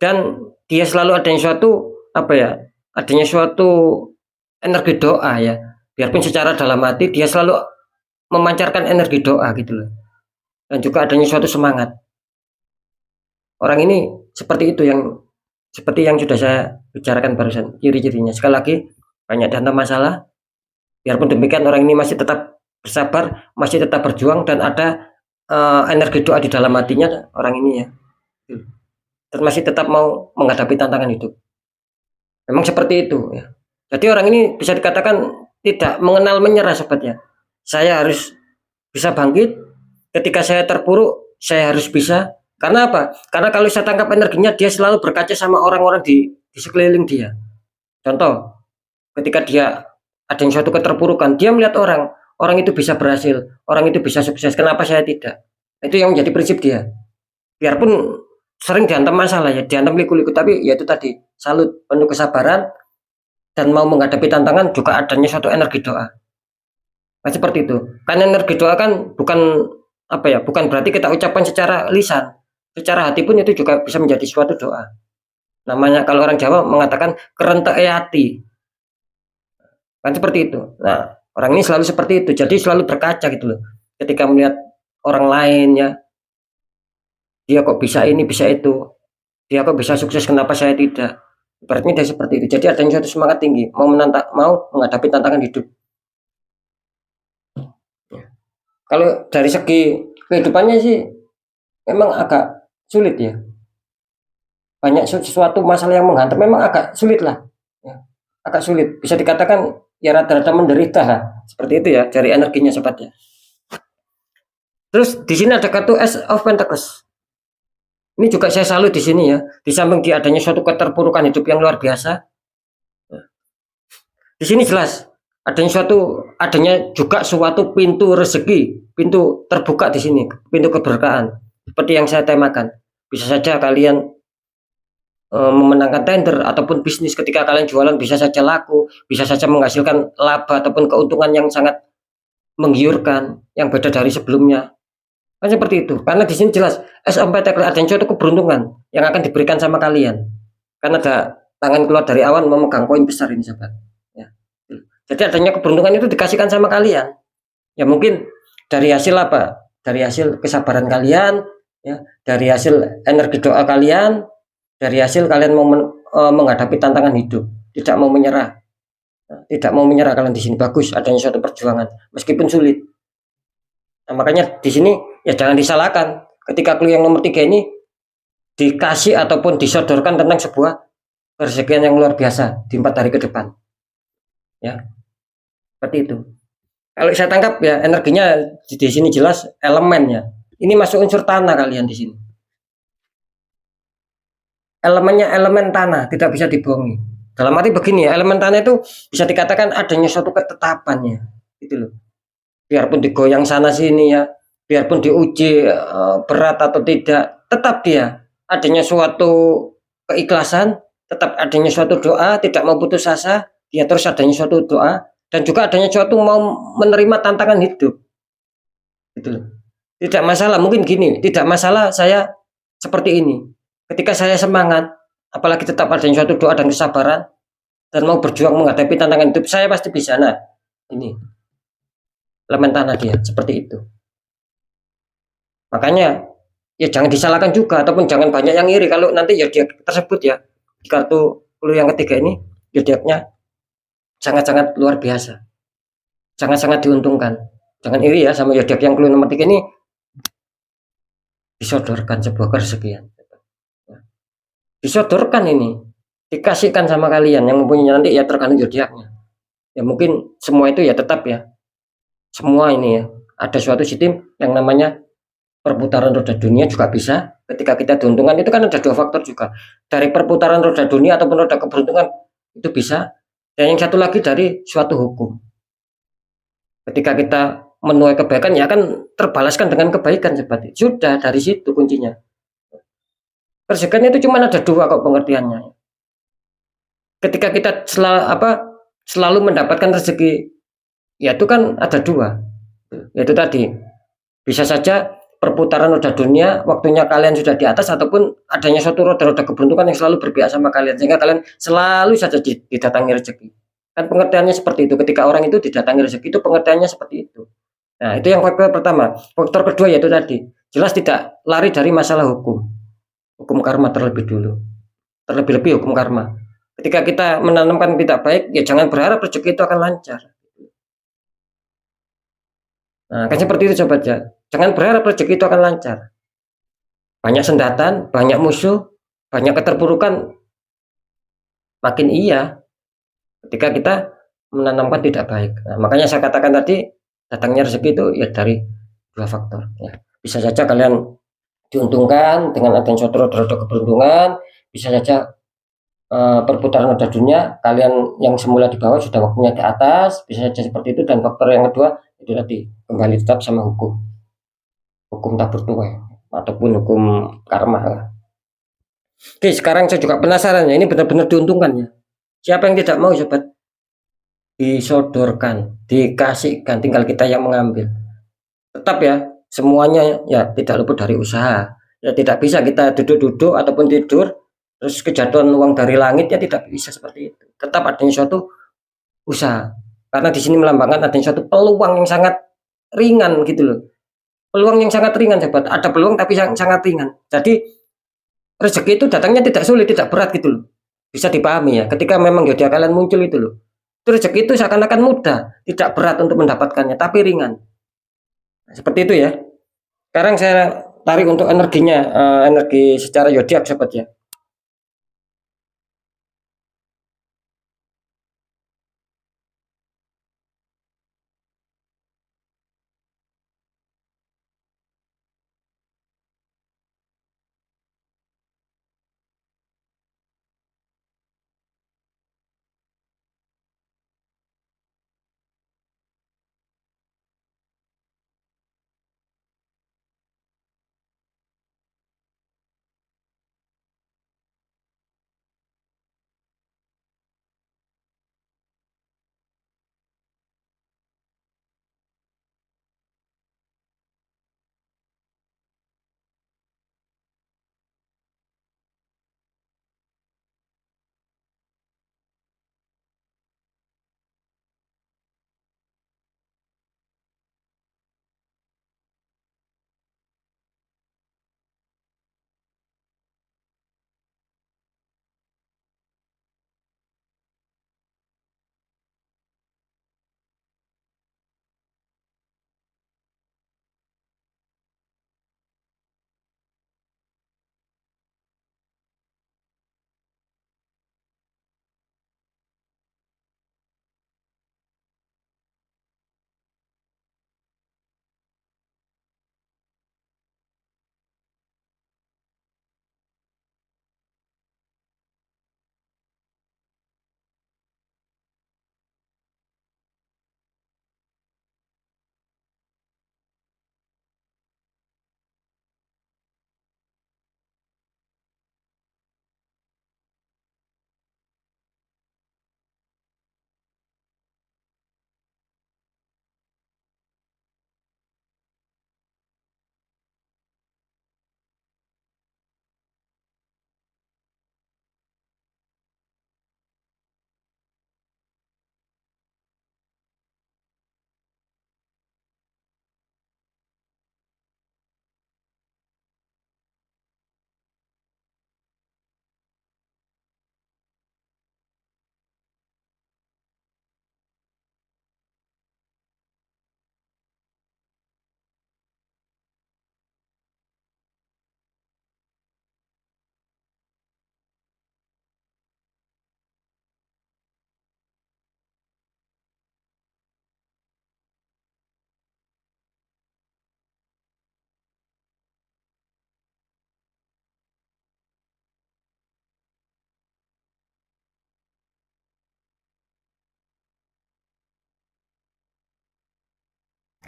Dan dia selalu adanya suatu apa ya? Adanya suatu energi doa ya. Biarpun secara dalam hati dia selalu memancarkan energi doa gitu loh. Dan juga adanya suatu semangat. Orang ini seperti itu yang seperti yang sudah saya bicarakan barusan ciri-cirinya. Sekali lagi banyak dihantam masalah. Biarpun demikian orang ini masih tetap bersabar, masih tetap berjuang dan ada energi doa di dalam hatinya orang ini ya. Dan masih tetap mau menghadapi tantangan hidup. Memang seperti itu ya. Jadi orang ini bisa dikatakan tidak mengenal menyerah sobatnya. Saya harus bisa bangkit. Ketika saya terpuruk, saya harus bisa. Karena apa? Karena kalau saya tangkap energinya, dia selalu berkaca sama orang-orang di sekeliling dia. Contoh, ketika dia ada yang suatu keterpurukan, dia melihat orang itu bisa berhasil, orang itu bisa sukses. Kenapa saya tidak? Itu yang menjadi prinsip dia. Biarpun sering dihantam masalah ya, dihantam liku-liku, tapi ya itu tadi, salut, penuh kesabaran, dan mau menghadapi tantangan juga adanya suatu energi doa. Nah, seperti itu. Karena energi doa kan bukan apa ya, bukan berarti kita ucapkan secara lisan. Secara hati pun itu juga bisa menjadi suatu doa. Namanya kalau orang Jawa mengatakan kerentek hati. Kan seperti itu. Nah, orang ini selalu seperti itu. Jadi selalu berkaca gitu loh. Ketika melihat orang lain ya, dia kok bisa ini, bisa itu. Dia kok bisa sukses, kenapa saya tidak? Berarti dia seperti itu. Jadi ada suatu semangat tinggi, mau menghadapi tantangan hidup. Kalau dari segi kehidupannya sih memang agak sulit ya. Banyak sesuatu masalah yang menghantam, memang agak sulit lah. Ya, agak sulit. Bisa dikatakan ya rata-rata menderita lah. Seperti itu ya, cari energinya sobat ya. Terus di sini ada kartu Ace of Pentacles. Ini juga saya salut di sini ya. Di samping dia adanya suatu keterpurukan hidup yang luar biasa. Di sini jelas adanya juga suatu pintu rezeki, pintu terbuka di sini, pintu keberkahan. Seperti yang saya temakan. Bisa saja kalian memenangkan tender ataupun bisnis ketika kalian jualan bisa saja laku, bisa saja menghasilkan laba ataupun keuntungan yang sangat menggiurkan, yang beda dari sebelumnya. Kan seperti itu. Karena di sini jelas SMP ada suatu keberuntungan yang akan diberikan sama kalian. Karena ada tangan keluar dari awan memegang koin besar ini sobat. Ya. Jadi adanya keberuntungan itu dikasihkan sama kalian. Ya mungkin dari hasil apa? Dari hasil kesabaran kalian, ya, dari hasil energi doa kalian, dari hasil kalian mau menghadapi tantangan hidup, tidak mau menyerah. Tidak mau menyerah kalian di sini. Bagus adanya suatu perjuangan meskipun sulit. Nah, makanya di sini ya jangan disalahkan ketika clue yang nomor 3 ini dikasih ataupun disodorkan tentang sebuah rezekian yang luar biasa di 4 hari ke depan. Ya, seperti itu. Kalau saya tangkap ya energinya di sini jelas elemennya. Ini masuk unsur tanah kalian di sini. Elemennya elemen tanah, tidak bisa dibohongi. Dalam arti begini ya, elemen tanah itu bisa dikatakan adanya suatu ketetapannya, gitu loh. Biarpun digoyang sana sini ya, biarpun diuji berat atau tidak, tetap dia adanya suatu keikhlasan, tetap adanya suatu doa, tidak mau putus asa, dia terus adanya suatu doa, dan juga adanya suatu mau menerima tantangan hidup, gitu loh. Tidak masalah, mungkin gini, tidak masalah saya seperti ini. Ketika saya semangat, apalagi tetap adanya suatu doa dan kesabaran, dan mau berjuang menghadapi tantangan hidup, saya pasti bisa. Nah, ini elemen tanah dia seperti itu. Makanya ya jangan disalahkan juga ataupun jangan banyak yang iri kalau nanti ya dia tersebut ya di kartu clue yang ketiga ini zodiaknya sangat-sangat luar biasa, sangat-sangat diuntungkan. Jangan iri ya sama zodiak yang clue nomor 3 ini, disodorkan sebuah kerezekian, disodorkan ini, dikasihkan sama kalian yang mempunyai, nanti ya tergantung zodiaknya. Ya mungkin semua itu ya tetap ya, semua ini ya ada suatu sistem yang namanya perputaran roda dunia juga bisa. Ketika kita diuntungkan itu kan ada 2 faktor juga, dari perputaran roda dunia ataupun roda keberuntungan itu bisa, dan yang satu lagi dari suatu hukum. Ketika kita menuai kebaikan ya akan terbalaskan dengan kebaikan seperti sudah, dari situ kuncinya. Rezekinya itu cuma ada 2 kok pengertiannya. Ketika kita selalu mendapatkan rezeki, ya itu kan ada 2, yaitu tadi bisa saja perputaran roda dunia, waktunya kalian sudah di atas, ataupun adanya suatu roda-roda keberuntungan yang selalu berpihak sama kalian sehingga kalian selalu saja didatangi rezeki. Kan pengertiannya seperti itu, ketika orang itu didatangi rezeki itu pengertiannya seperti itu. Nah, itu yang faktor pertama. Faktor kedua yaitu tadi, jelas tidak lari dari masalah hukum karma terlebih dulu, terlebih-lebih hukum karma. Ketika kita menanamkan tidak baik, ya jangan berharap rezeki itu akan lancar. Nah, kan seperti itu sobat ya. Jangan berharap rezeki itu akan lancar. Banyak sendatan, banyak musuh, banyak keterpurukan. Makin iya ketika kita menanamkan tidak baik. Nah, makanya saya katakan tadi, datangnya rezeki itu ya dari 2 faktor. Ya. Bisa saja kalian diuntungkan dengan adanya suatu roda-roda keberuntungan, bisa saja perputaran roda dunia, kalian yang semula di bawah sudah waktunya di atas, bisa saja seperti itu. Dan faktor yang kedua itu tadi, kembali tetap sama hukum tabur tuai ataupun hukum karma lah. Oke, sekarang saya juga penasaran ya, ini benar-benar diuntungkan ya. Siapa yang tidak mau sobat? Disodorkan, dikasihkan, tinggal kita yang mengambil. Tetap ya, semuanya ya tidak luput dari usaha. Ya tidak bisa kita duduk-duduk ataupun tidur terus kejatuhan uang dari langit, ya tidak bisa seperti itu. Tetap adanya suatu usaha. Karena di sini melambangkan adanya suatu peluang yang sangat ringan gitu loh. Peluang yang sangat ringan sobat. Ada peluang tapi sangat ringan. Jadi rezeki itu datangnya tidak sulit, tidak berat gitu loh. Bisa dipahami ya. Ketika memang zodiak kalian muncul itu loh. Itu rezeki itu seakan-akan mudah, tidak berat untuk mendapatkannya, tapi ringan. Nah, seperti itu ya. Sekarang saya tarik untuk energinya, energi secara zodiak sobat ya.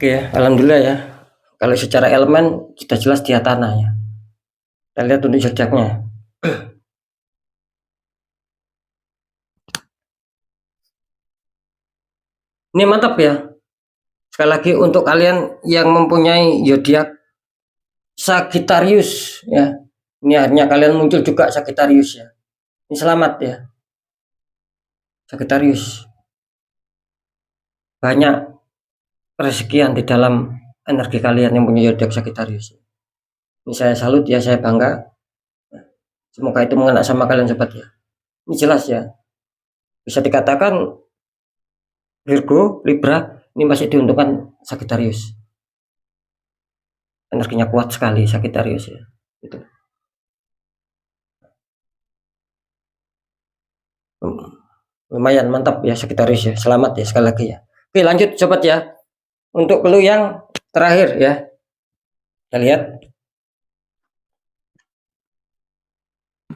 Oke ya, alhamdulillah ya. Kalau secara elemen sudah jelas dia tanah ya. Kita lihat untuk zodiaknya. Ini mantap ya. Sekali lagi untuk kalian yang mempunyai zodiak Sagittarius ya. Ini akhirnya kalian muncul juga Sagittarius ya. Ini selamat ya, Sagittarius. Banyak rezekian di dalam energi kalian yang punya zodiak Sagittarius. Ini saya salut ya, saya bangga. Semoga itu mengena sama kalian sobat ya. Ini jelas ya. Bisa dikatakan Virgo, Libra ini masih diuntungkan Sagittarius. Energinya kuat sekali Sagittarius ya. Itu. Lumayan mantap ya Sagittarius ya. Selamat ya sekali lagi ya. Oke, lanjut sobat ya. Untuk clue yang terakhir ya. Kita lihat.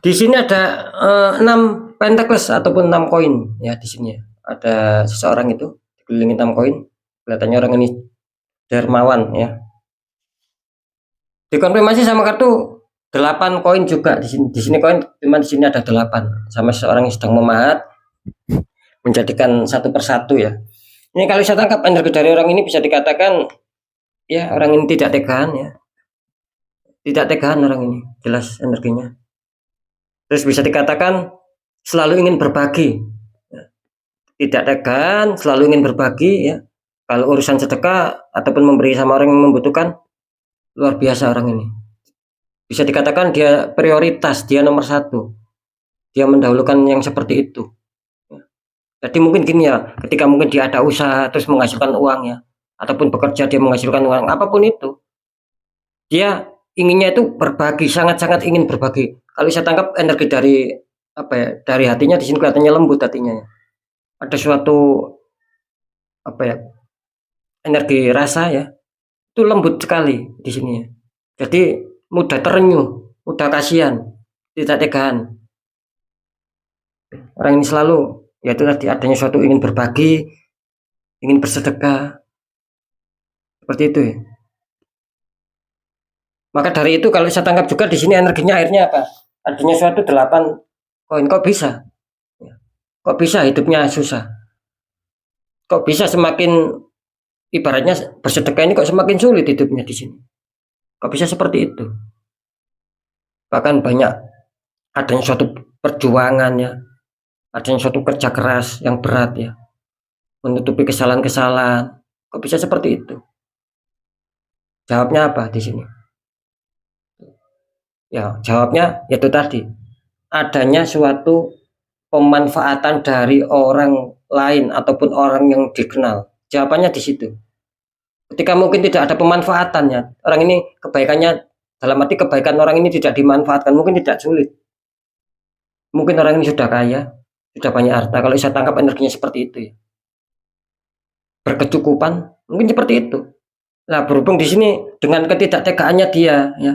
Di sini ada 6 pentacles ataupun 6 koin ya di sini. Ada seseorang itu dikelilingi 6 koin. Kelihatannya orang ini dermawan ya. Dikonfirmasi sama kartu 8 koin juga di sini. Di sini koin, cuma di sini ada 8 sama seseorang yang sedang memahat menjadikan satu persatu ya. Ini kalau saya tangkap energi dari orang ini bisa dikatakan ya orang ini tidak tegaan ya. Tidak tegaan orang ini, jelas energinya. Terus bisa dikatakan selalu ingin berbagi. Tidak tegaan, selalu ingin berbagi ya. Kalau urusan sedekah ataupun memberi sama orang yang membutuhkan, luar biasa orang ini. Bisa dikatakan dia prioritas, dia nomor 1. Dia mendahulukan yang seperti itu. Jadi mungkin gini ya, ketika mungkin dia ada usaha terus menghasilkan uang ya, ataupun bekerja dia menghasilkan uang, apapun itu, Dia inginnya itu berbagi, sangat-sangat ingin berbagi. Kalau saya tangkap energi dari apa ya, dari hatinya di sini kelihatannya lembut hatinya ya. Ada suatu apa ya, energi rasa ya, itu lembut sekali di sini ya. Jadi mudah terenyuh, mudah kasihan, tidak tegaan. Orang ini selalu ya itu tadi adanya suatu ingin berbagi, ingin bersedekah, seperti itu ya. Maka dari itu kalau saya tangkap juga di sini energinya akhirnya apa? Adanya suatu 8 koin. Kok bisa? Ya. Kok bisa hidupnya susah? Kok bisa semakin ibaratnya bersedekah ini kok semakin sulit hidupnya di sini? Kok bisa seperti itu? Bahkan banyak adanya suatu perjuangan ya, adanya suatu kerja keras yang berat ya, menutupi kesalahan-kesalahan. Kok bisa seperti itu? Jawabnya apa di sini? Ya, jawabnya yaitu tadi, adanya suatu pemanfaatan dari orang lain ataupun orang yang dikenal. Jawabannya di situ. Ketika mungkin tidak ada pemanfaatannya, orang ini kebaikannya dalam arti kebaikan orang ini tidak dimanfaatkan, mungkin tidak sulit. Mungkin orang ini sudah kaya, sudah banyak harta. Kalau saya tangkap energinya seperti itu ya. Berkecukupan, mungkin seperti itu. Nah, berhubung di sini dengan ketidaktegaannya dia ya,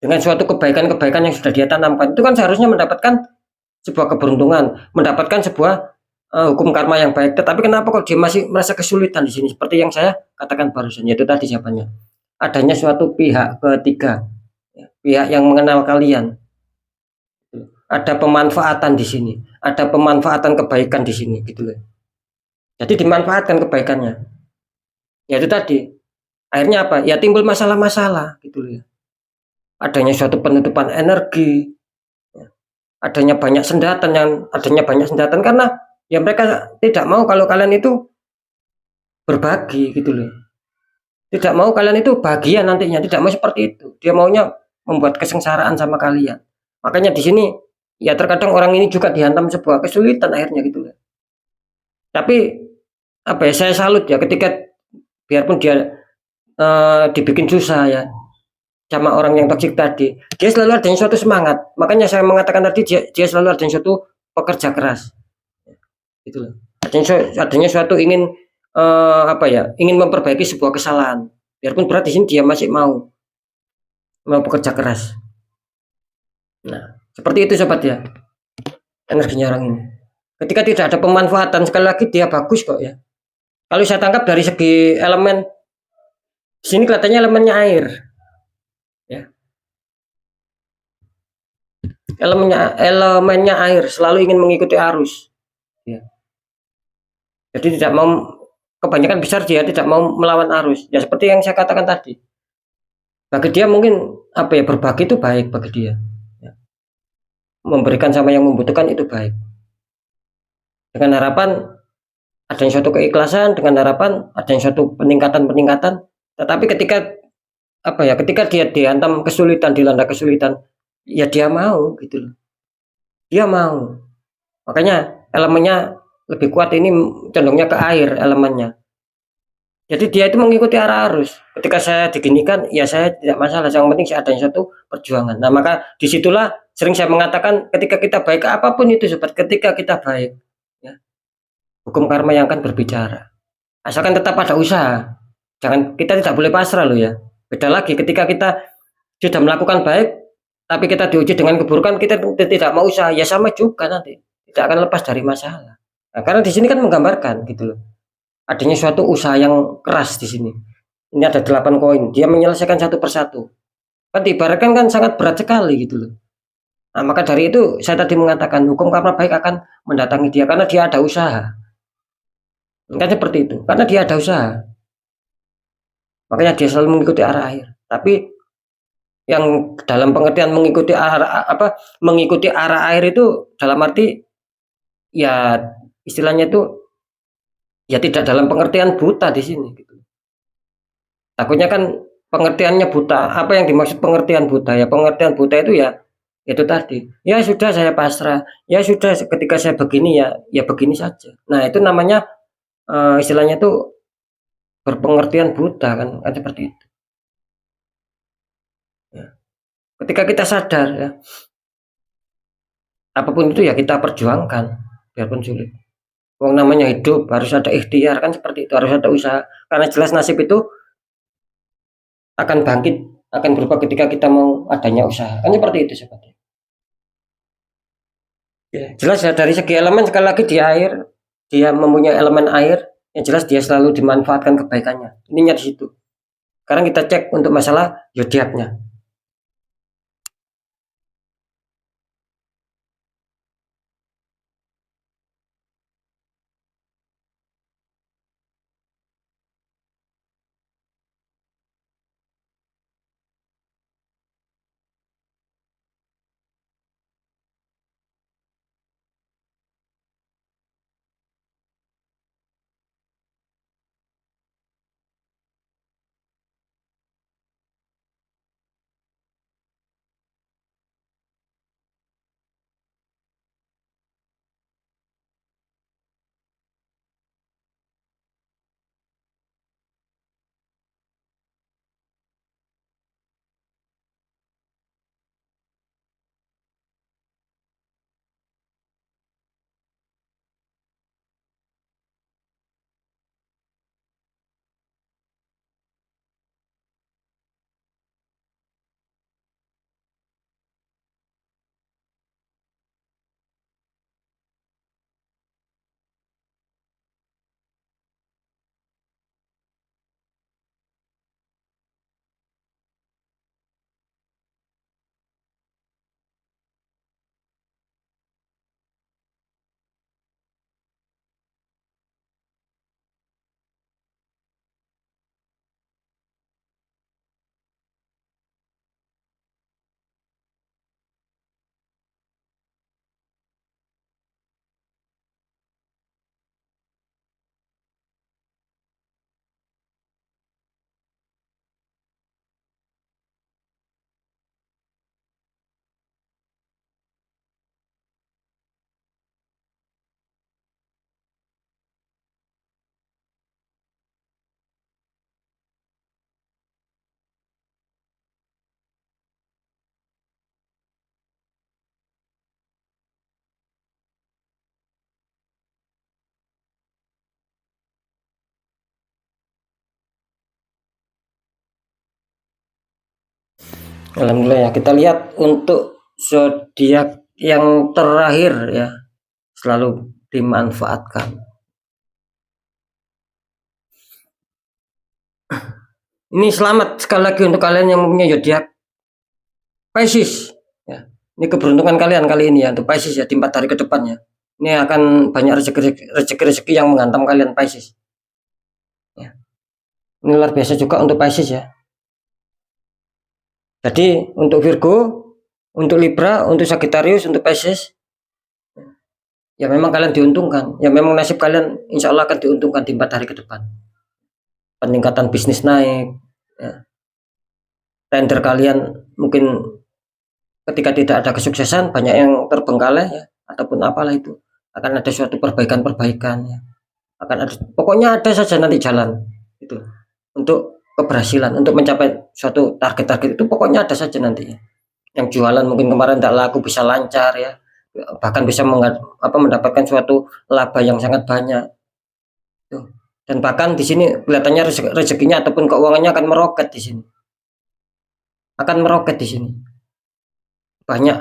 dengan suatu kebaikan-kebaikan yang sudah dia tanamkan, itu kan seharusnya mendapatkan sebuah keberuntungan, mendapatkan sebuah hukum karma yang baik. Tetapi kenapa kok dia masih merasa kesulitan di sini? Seperti yang saya katakan barusan, yaitu tadi jawabannya. Adanya suatu pihak ketiga, ya, pihak yang mengenal kalian. Ada pemanfaatan di sini, ada pemanfaatan kebaikan di sini, gitu loh. Jadi dimanfaatkan kebaikannya. Yaitu tadi, akhirnya apa? Ya timbul masalah-masalah, gitu loh. Ya. Adanya suatu penutupan energi, adanya banyak sendatan karena ya mereka tidak mau kalau kalian itu berbagi gitu loh, tidak mau kalian itu bahagia nantinya, tidak mau seperti itu, dia maunya membuat kesengsaraan sama kalian. Makanya di sini ya terkadang orang ini juga dihantam sebuah kesulitan akhirnya gitu loh. Tapi apa ya, saya salut ya ketika biarpun dia dibikin susah ya sama orang yang toksik tadi, dia selalu ada suatu semangat. Makanya saya mengatakan tadi dia selalu ada suatu pekerja keras gitu loh. Adanya suatu ingin apa ya, ingin memperbaiki sebuah kesalahan. Biarpun berat di sini dia masih mau bekerja keras. Nah, seperti itu sobat ya, energinya orang ini. Ketika tidak ada pemanfaatan, sekali lagi dia bagus kok ya. Kalau saya tangkap dari segi elemen, di sini kelihatannya elemennya air. Ya. Elemennya air, selalu ingin mengikuti arus. Ya. Jadi tidak mau, kebanyakan besar dia tidak mau melawan arus. Ya seperti yang saya katakan tadi. Bagi dia mungkin apa ya, berbagi itu baik bagi dia. Ya. Memberikan sama yang membutuhkan itu baik. Dengan harapan ada yang suatu keikhlasan, dengan harapan ada yang suatu peningkatan. Tetapi ketika apa ya, ketika dia dihantam kesulitan, dilanda kesulitan, ya dia mau gitu loh. Dia mau. Makanya elemennya lebih kuat ini, condongnya ke air elemennya. Jadi dia itu mengikuti arah arus. Ketika saya diginikan, ya saya tidak masalah. Yang penting saya ada suatu perjuangan. Nah, maka disitulah sering saya mengatakan ketika kita baik, apapun itu sobat, ketika kita baik, ya, hukum karma yang akan berbicara. Asalkan tetap ada usaha. Jangan, kita tidak boleh pasrah loh ya. Beda lagi ketika kita sudah melakukan baik, tapi kita diuji dengan keburukan, kita tidak mau usaha, ya sama juga nanti. Tidak akan lepas dari masalah. Nah, karena di sini kan menggambarkan gitu loh. Adanya suatu usaha yang keras di sini. Ini ada 8 koin, dia menyelesaikan satu persatu. Kan diibaratkan kan sangat berat sekali gitu loh. Nah, maka dari itu saya tadi mengatakan hukum karma baik akan mendatangi dia karena dia ada usaha. Kan seperti itu, karena dia ada usaha. Makanya dia selalu mengikuti arah air. Tapi yang dalam pengertian mengikuti arah air itu dalam arti ya istilahnya itu ya tidak dalam pengertian buta di sini gitu. Takutnya kan pengertiannya buta. Apa yang dimaksud pengertian buta? Ya pengertian buta itu ya itu tadi. Ya sudah saya pasrah. Ya sudah ketika saya begini ya begini saja. Nah, itu namanya istilahnya itu, berpengertian buta kan seperti itu. Ketika kita sadar ya, apapun itu ya kita perjuangkan biarpun sulit. Wong namanya hidup harus ada ikhtiar kan, seperti itu, harus ada usaha. Karena jelas nasib itu akan bangkit, akan berubah ketika kita mau adanya usaha. Kan seperti itu seperti. Ya, jelas ya dari segi elemen, sekali lagi di air, dia mempunyai elemen air, yang jelas dia selalu dimanfaatkan kebaikannya. Ininya di situ. Sekarang kita cek untuk masalah zodiaknya. Alhamdulillah ya, kita lihat untuk zodiak yang terakhir ya, selalu dimanfaatkan. Ini selamat sekali lagi untuk kalian yang mempunyai zodiak Pisces ya. Ini keberuntungan kalian kali ini ya untuk Pisces ya, di 4 hari ke depannya. Ini akan banyak rezeki yang menghantam kalian Pisces. Ya. Ini luar biasa juga untuk Pisces ya. Jadi untuk Virgo, untuk Libra, untuk Sagittarius, untuk Pisces, ya memang kalian diuntungkan. Ya memang nasib kalian insya Allah akan diuntungkan di 4 hari ke depan. Peningkatan bisnis naik, ya. Tender kalian mungkin ketika tidak ada kesuksesan banyak yang terbengkalai ya, ataupun apalah itu, akan ada suatu perbaikan-perbaikan ya. Akan ada, pokoknya ada saja nanti jalan itu untuk keberhasilan, untuk mencapai suatu target-target itu, pokoknya ada saja nanti ya. Yang jualan mungkin kemarin tidak laku bisa lancar ya, bahkan bisa mendapatkan suatu laba yang sangat banyak tuh. Dan bahkan di sini kelihatannya rezekinya ataupun keuangannya akan meroket di sini, akan meroket di sini. Banyak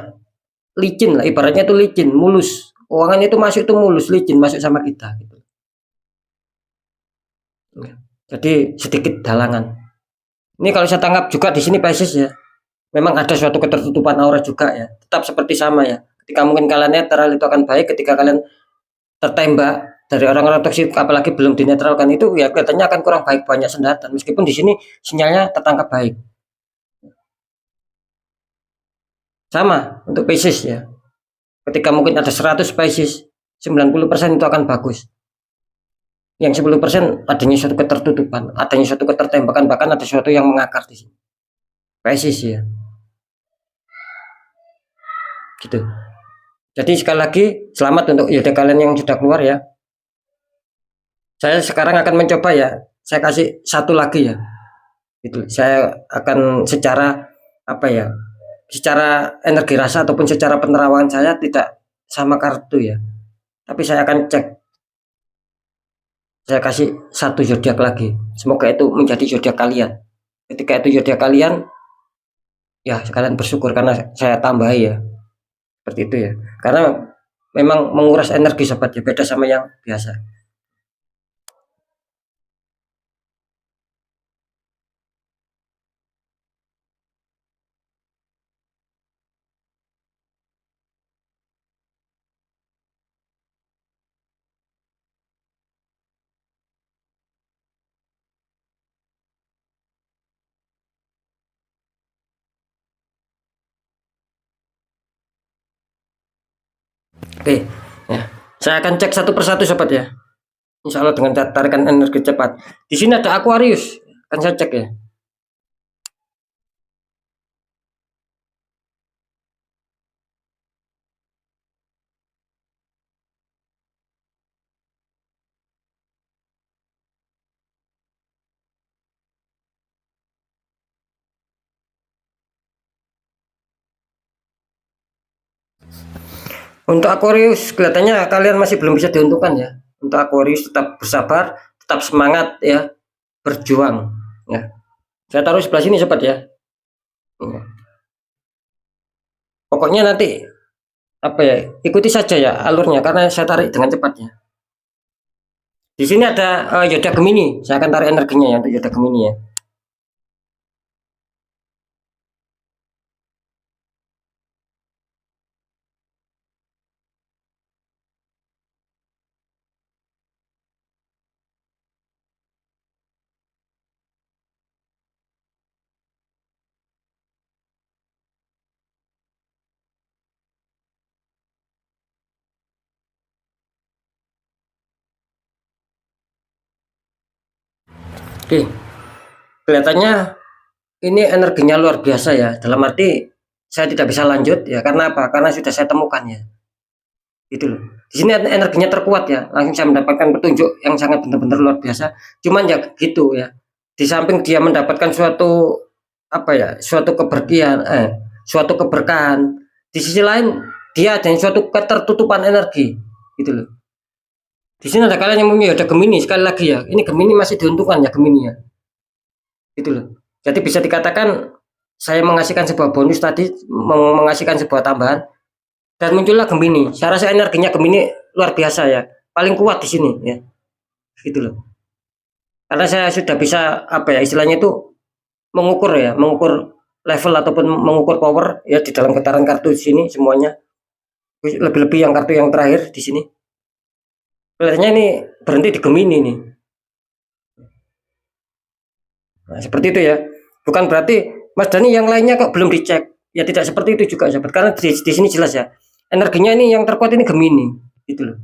licin lah, ibaratnya itu licin, mulus. Keuangan itu masuk, itu mulus, licin, masuk sama kita gitu. Jadi sedikit dalangan. Ini kalau saya tangkap juga di sini Pisces ya, memang ada suatu ketertutupan aura juga ya. Tetap seperti sama ya. Ketika mungkin kalian netral itu akan baik, ketika kalian tertembak dari orang-orang toksik apalagi belum dinetralkan itu ya kelihatannya akan kurang baik, banyak sendatan. Meskipun di sini sinyalnya tertangkap baik. Sama untuk Pisces ya. Ketika mungkin ada 100 Pisces, 90% itu akan bagus. Yang 10% adanya suatu ketertutupan, adanya suatu ketertembakan, bahkan ada sesuatu yang mengakar di sini. Pisces ya. Gitu. Jadi sekali lagi selamat untuk yaudah kalian yang sudah keluar ya. Saya sekarang akan mencoba ya. Saya kasih satu lagi ya. Gitu. Saya akan secara apa ya, secara energi rasa ataupun secara penerawangan saya tidak sama kartu ya. Tapi saya akan cek. Saya kasih satu zodiak lagi. Semoga itu menjadi zodiak kalian. Ketika itu zodiak kalian, ya sekalian bersyukur karena saya tambahi ya. Seperti itu ya. Karena memang menguras energi sobat ya, beda sama yang biasa. Oke, ya. Saya akan cek satu persatu sobat ya. Insya Allah dengan tarikan energi cepat. Di sini ada Aquarius, kan saya cek ya. Untuk Aquarius kelihatannya kalian masih belum bisa diuntungkan ya. Untuk Aquarius tetap bersabar, tetap semangat ya, berjuang ya. Saya taruh sebelah sini sobat ya. Pokoknya nanti apa ya, ikuti saja ya alurnya karena saya tarik dengan cepatnya. Di sini ada Yoda Gemini, saya akan tarik energinya ya untuk Yoda Gemini ya. Oke, kelihatannya ini energinya luar biasa ya. Dalam arti saya tidak bisa lanjut ya karena apa? Karena sudah saya temukan ya. Gitu loh. Di sini energinya terkuat ya. Langsung saya mendapatkan petunjuk yang sangat benar-benar luar biasa. Cuman ya gitu ya. Di samping dia mendapatkan suatu apa ya? Suatu keberkian, suatu keberkahan. Di sisi lain dia ada suatu ketertutupan energi. Gitu loh. Di sini ada kalian yang punya ada Gemini sekali lagi ya. Ini Gemini masih diuntungkan ya Gemini ya. Gitu loh. Jadi bisa dikatakan saya mengasihkan sebuah bonus tadi, mengasihkan sebuah tambahan dan muncullah Gemini. Saya rasa energinya Gemini luar biasa ya, paling kuat di sini ya, gitu loh. Karena saya sudah bisa apa ya istilahnya itu mengukur ya, mengukur level ataupun mengukur power ya di dalam getaran kartu di sini semuanya. Lebih-lebih yang kartu yang terakhir di sini. Kelihatannya ini berhenti di Gemini nih. Nah, seperti itu ya. Bukan berarti Mas Dani yang lainnya kok belum dicek. Ya tidak seperti itu juga sahabat. Karena di sini jelas ya. Energinya ini yang terkuat ini Gemini, gitu loh.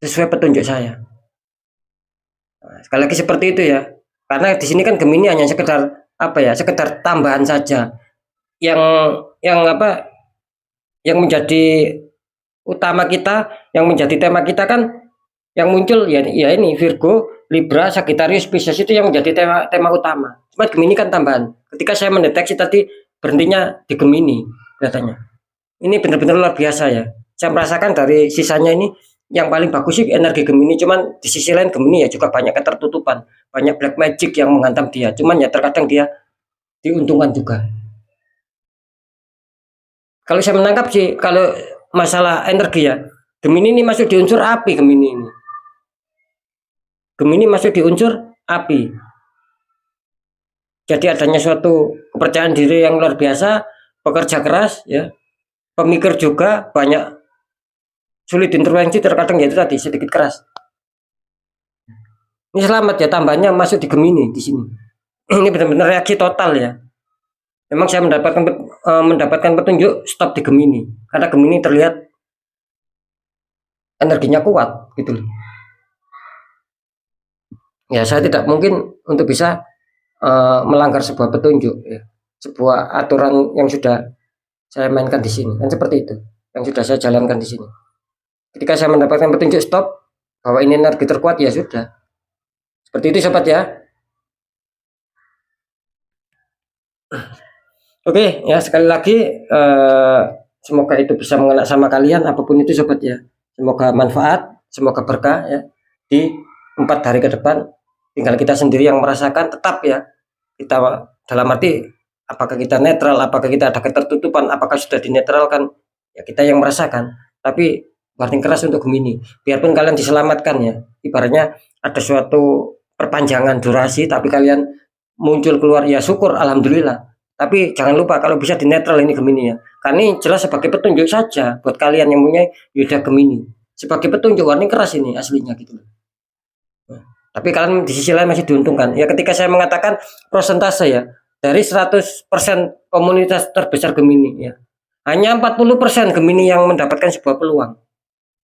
Sesuai petunjuk saya. Nah, sekali lagi seperti itu ya. Karena di sini kan Gemini hanya sekedar apa ya, sekedar tambahan saja. Yang apa? Yang menjadi utama kita, yang menjadi tema kita kan yang muncul ya, ya ini Virgo, Libra, Sagittarius, Pisces itu yang menjadi tema utama. Cuma Gemini kan tambahan. Ketika saya mendeteksi tadi berhentinya di Gemini katanya. Ini benar-benar luar biasa ya. Saya merasakan dari sisanya ini yang paling bagus sih energi Gemini. Cuman di sisi lain Gemini ya juga banyak ketertutupan, banyak black magic yang menghantam dia. Cuman ya terkadang dia diuntungkan juga. Kalau saya menangkap sih kalau masalah energi ya, Gemini ini masuk di unsur api Gemini ini. Gemini masuk di unsur api. Jadi adanya suatu kepercayaan diri yang luar biasa, pekerja keras ya, pemikir juga banyak, sulit intervensi terkadang ya itu tadi sedikit keras. Ini selamat ya tambahnya masuk di Gemini di sini. Ini benar-benar reaksi total ya. Memang saya mendapatkan petunjuk stop di Gemini karena Gemini terlihat energinya kuat gitu loh. Ya saya tidak mungkin untuk bisa melanggar sebuah petunjuk ya. Sebuah aturan yang sudah saya mainkan di sini kan seperti itu yang sudah saya jalankan di sini. Ketika saya mendapatkan petunjuk stop bahwa ini energi terkuat ya sudah seperti itu sobat ya. Oke, ya sekali lagi semoga itu bisa mengena sama kalian apapun itu sobat ya. Semoga manfaat, semoga berkah ya di 4 hari ke depan. Tinggal kita sendiri yang merasakan tetap ya. Kita dalam arti apakah kita netral, apakah kita ada ketertutupan, apakah sudah dinetralkan, ya kita yang merasakan. Tapi warning keras untuk Gemini. Biarpun kalian diselamatkan ya, ibaratnya ada suatu perpanjangan durasi, tapi kalian muncul keluar ya syukur, alhamdulillah. Tapi jangan lupa kalau bisa dinetral ini Gemini ya. Karena ini jelas sebagai petunjuk saja buat kalian yang punya Yuda Gemini. Sebagai petunjuk warning keras ini aslinya gitu. Tapi kalian di sisi lain masih diuntungkan. Ya ketika saya mengatakan persentase ya, dari 100% komunitas terbesar Gemini ya. Hanya 40% Gemini yang mendapatkan sebuah peluang.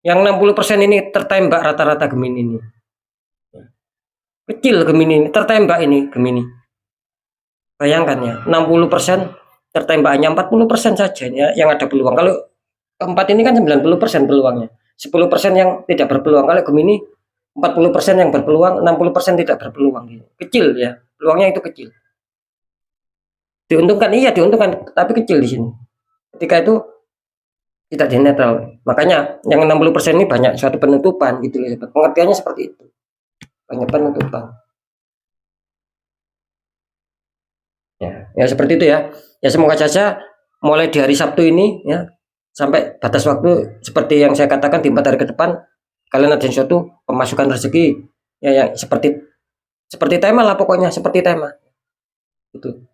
Yang 60% ini tertembak rata-rata Gemini ini. Kecil Gemini ini, tertembak ini Gemini. Bayangkan ya, 60% tertembak, hanya 40% saja ya, yang ada peluang. Kalau keempat ini kan 90% peluangnya. 10% yang tidak berpeluang. Kalau Gemini 40% yang berpeluang, 60% tidak berpeluang. Kecil ya, peluangnya itu kecil. Diuntungkan, iya diuntungkan, tapi kecil di sini. Ketika itu tidak dinetral. Makanya yang 60% ini banyak suatu penutupan gitu loh. Pengertiannya seperti itu. Banyak penutupan. Ya seperti itu ya. Ya semoga saja mulai di hari Sabtu ini ya sampai batas waktu seperti yang saya katakan di 4 hari ke depan kalian ada suatu pemasukan rezeki ya yang seperti tema lah pokoknya seperti tema itu.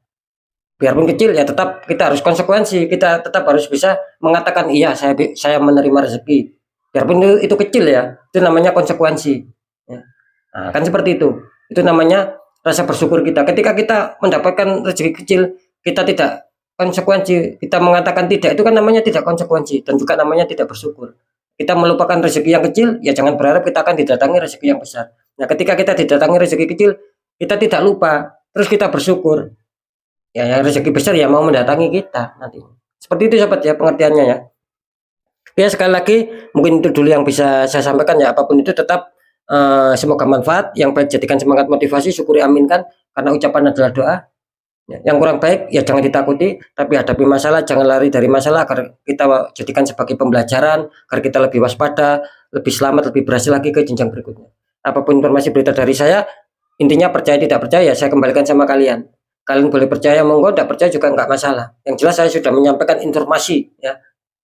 Biarpun kecil ya tetap kita harus konsekuensi, kita tetap harus bisa mengatakan iya saya menerima rezeki. Biarpun itu kecil ya, itu namanya konsekuensi. Ya. Nah, kan seperti itu. Itu namanya rasa bersyukur kita. Ketika kita mendapatkan rezeki kecil, kita tidak konsekuensi, kita mengatakan tidak, itu kan namanya tidak konsekuensi dan juga namanya tidak bersyukur. Kita melupakan rezeki yang kecil, ya jangan berharap kita akan didatangi rezeki yang besar. Nah, ketika kita didatangi rezeki kecil, kita tidak lupa, terus kita bersyukur. Ya, yang rezeki besar ya mau mendatangi kita nanti. Seperti itu sobat ya pengertiannya ya. Ya sekali lagi mungkin itu dulu yang bisa saya sampaikan ya apapun itu tetap semoga manfaat yang baik jadikan semangat motivasi syukuri aminkan karena ucapan adalah doa ya, yang kurang baik ya jangan ditakuti tapi hadapi masalah jangan lari dari masalah agar kita jadikan sebagai pembelajaran agar kita lebih waspada lebih selamat lebih berhasil lagi ke jenjang berikutnya apapun informasi berita dari saya intinya percaya tidak percaya saya kembalikan sama kalian kalian boleh percaya monggo tidak percaya juga nggak masalah yang jelas saya sudah menyampaikan informasi ya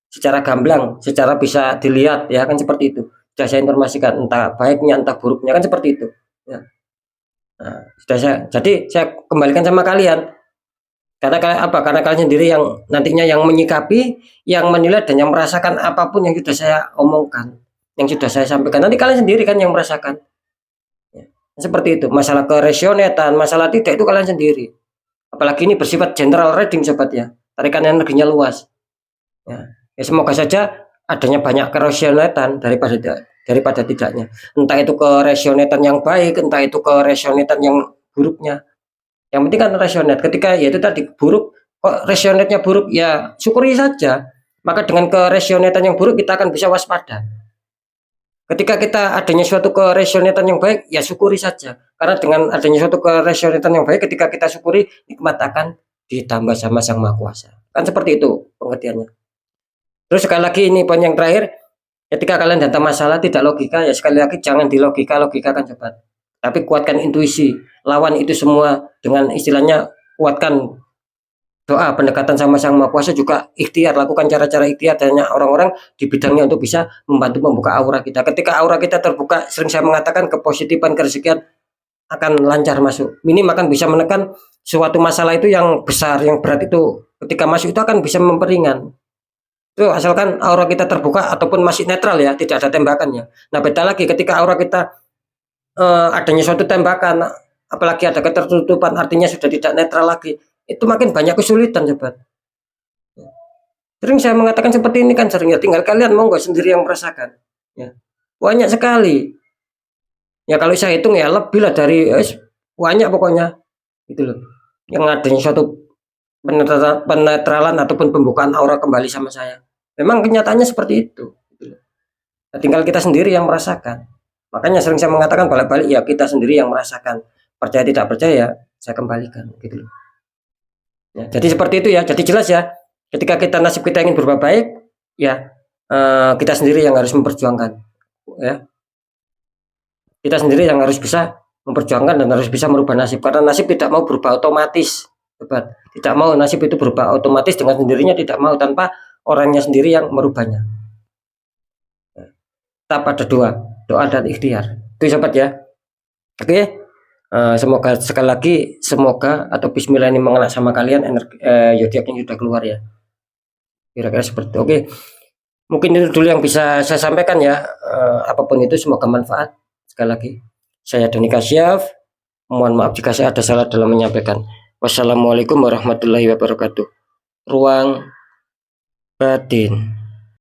secara gamblang, secara bisa dilihat ya kan seperti itu. Sudah saya informasikan entah baiknya entah buruknya kan seperti itu. Ya. Nah, sudah jadi saya kembalikan sama kalian. Karena kalian apa? Karena kalian sendiri yang nantinya yang menyikapi, yang menilai dan yang merasakan apapun yang sudah saya omongkan, yang sudah saya sampaikan. Nanti kalian sendiri kan yang merasakan. Ya. Seperti itu. Masalah keresionetan, masalah tidak itu kalian sendiri. Apalagi ini bersifat general reading sobat ya. Tarikan energinya luas. Ya. Ya semoga saja adanya banyak keresionetan daripada tidaknya. Entah itu keresionetan yang baik, entah itu keresionetan yang buruknya. Yang penting kan resionet. Ketika ya itu tadi buruk, kok resionetnya buruk ya syukuri saja. Maka dengan keresionetan yang buruk kita akan bisa waspada. Ketika kita adanya suatu keresionetan yang baik, ya syukuri saja. Karena dengan adanya suatu keresionetan yang baik, ketika kita syukuri, nikmat akan ditambah sama Sang Maha Kuasa. Kan seperti itu pengertiannya. Terus sekali lagi ini poin yang terakhir, ketika kalian datang masalah tidak logika ya sekali lagi jangan dilogika-logikakan sobat. Tapi kuatkan intuisi, lawan itu semua dengan istilahnya kuatkan doa pendekatan sama Sang Maha Kuasa juga ikhtiar lakukan cara-cara ikhtiar dan orang-orang di bidangnya untuk bisa membantu membuka aura kita. Ketika aura kita terbuka, sering saya mengatakan kepositifan kerezekian akan lancar masuk. Minim akan bisa menekan suatu masalah itu yang besar, yang berat itu ketika masuk itu akan bisa memperingan. Itu asalkan aura kita terbuka ataupun masih netral ya, tidak ada tembakannya. Nah, beda lagi ketika aura kita adanya suatu tembakan, apalagi ada ketertutupan, artinya sudah tidak netral lagi. Itu makin banyak kesulitan, sobat. Sering saya mengatakan seperti ini kan sering ya, tinggal kalian monggo sendiri yang merasakan. Ya. Banyak sekali. Ya kalau saya hitung ya lebih lah dari banyak pokoknya. Gitu loh. Yang adanya suatu penetralan ataupun pembukaan aura kembali sama saya. Memang kenyataannya seperti itu. Nah, tinggal kita sendiri yang merasakan. Makanya sering saya mengatakan balik-balik ya kita sendiri yang merasakan. Percaya tidak percaya saya kembalikan gitu loh. Ya, jadi seperti itu ya. Jadi jelas ya. Ketika kita nasib kita ingin berubah baik, ya kita sendiri yang harus memperjuangkan. Ya, kita sendiri yang harus bisa memperjuangkan dan harus bisa merubah nasib. Karena nasib tidak mau berubah otomatis, sobat. Tidak mau nasib itu berubah otomatis dengan sendirinya, tidak mau, tanpa orangnya sendiri yang merubahnya. Tetap ada doa dan ikhtiar. Itu sobat ya. Oke. Semoga sekali lagi, semoga atau bismillah ini mengenai sama kalian, energi zodiak yang sudah keluar ya, kira-kira seperti itu. Oke, mungkin itu dulu yang bisa saya sampaikan ya. Apapun itu semoga manfaat. Sekali lagi, saya Doni Kasyaf, mohon maaf jika saya ada salah dalam menyampaikan. Wassalamualaikum warahmatullahi wabarakatuh. Ruang batin.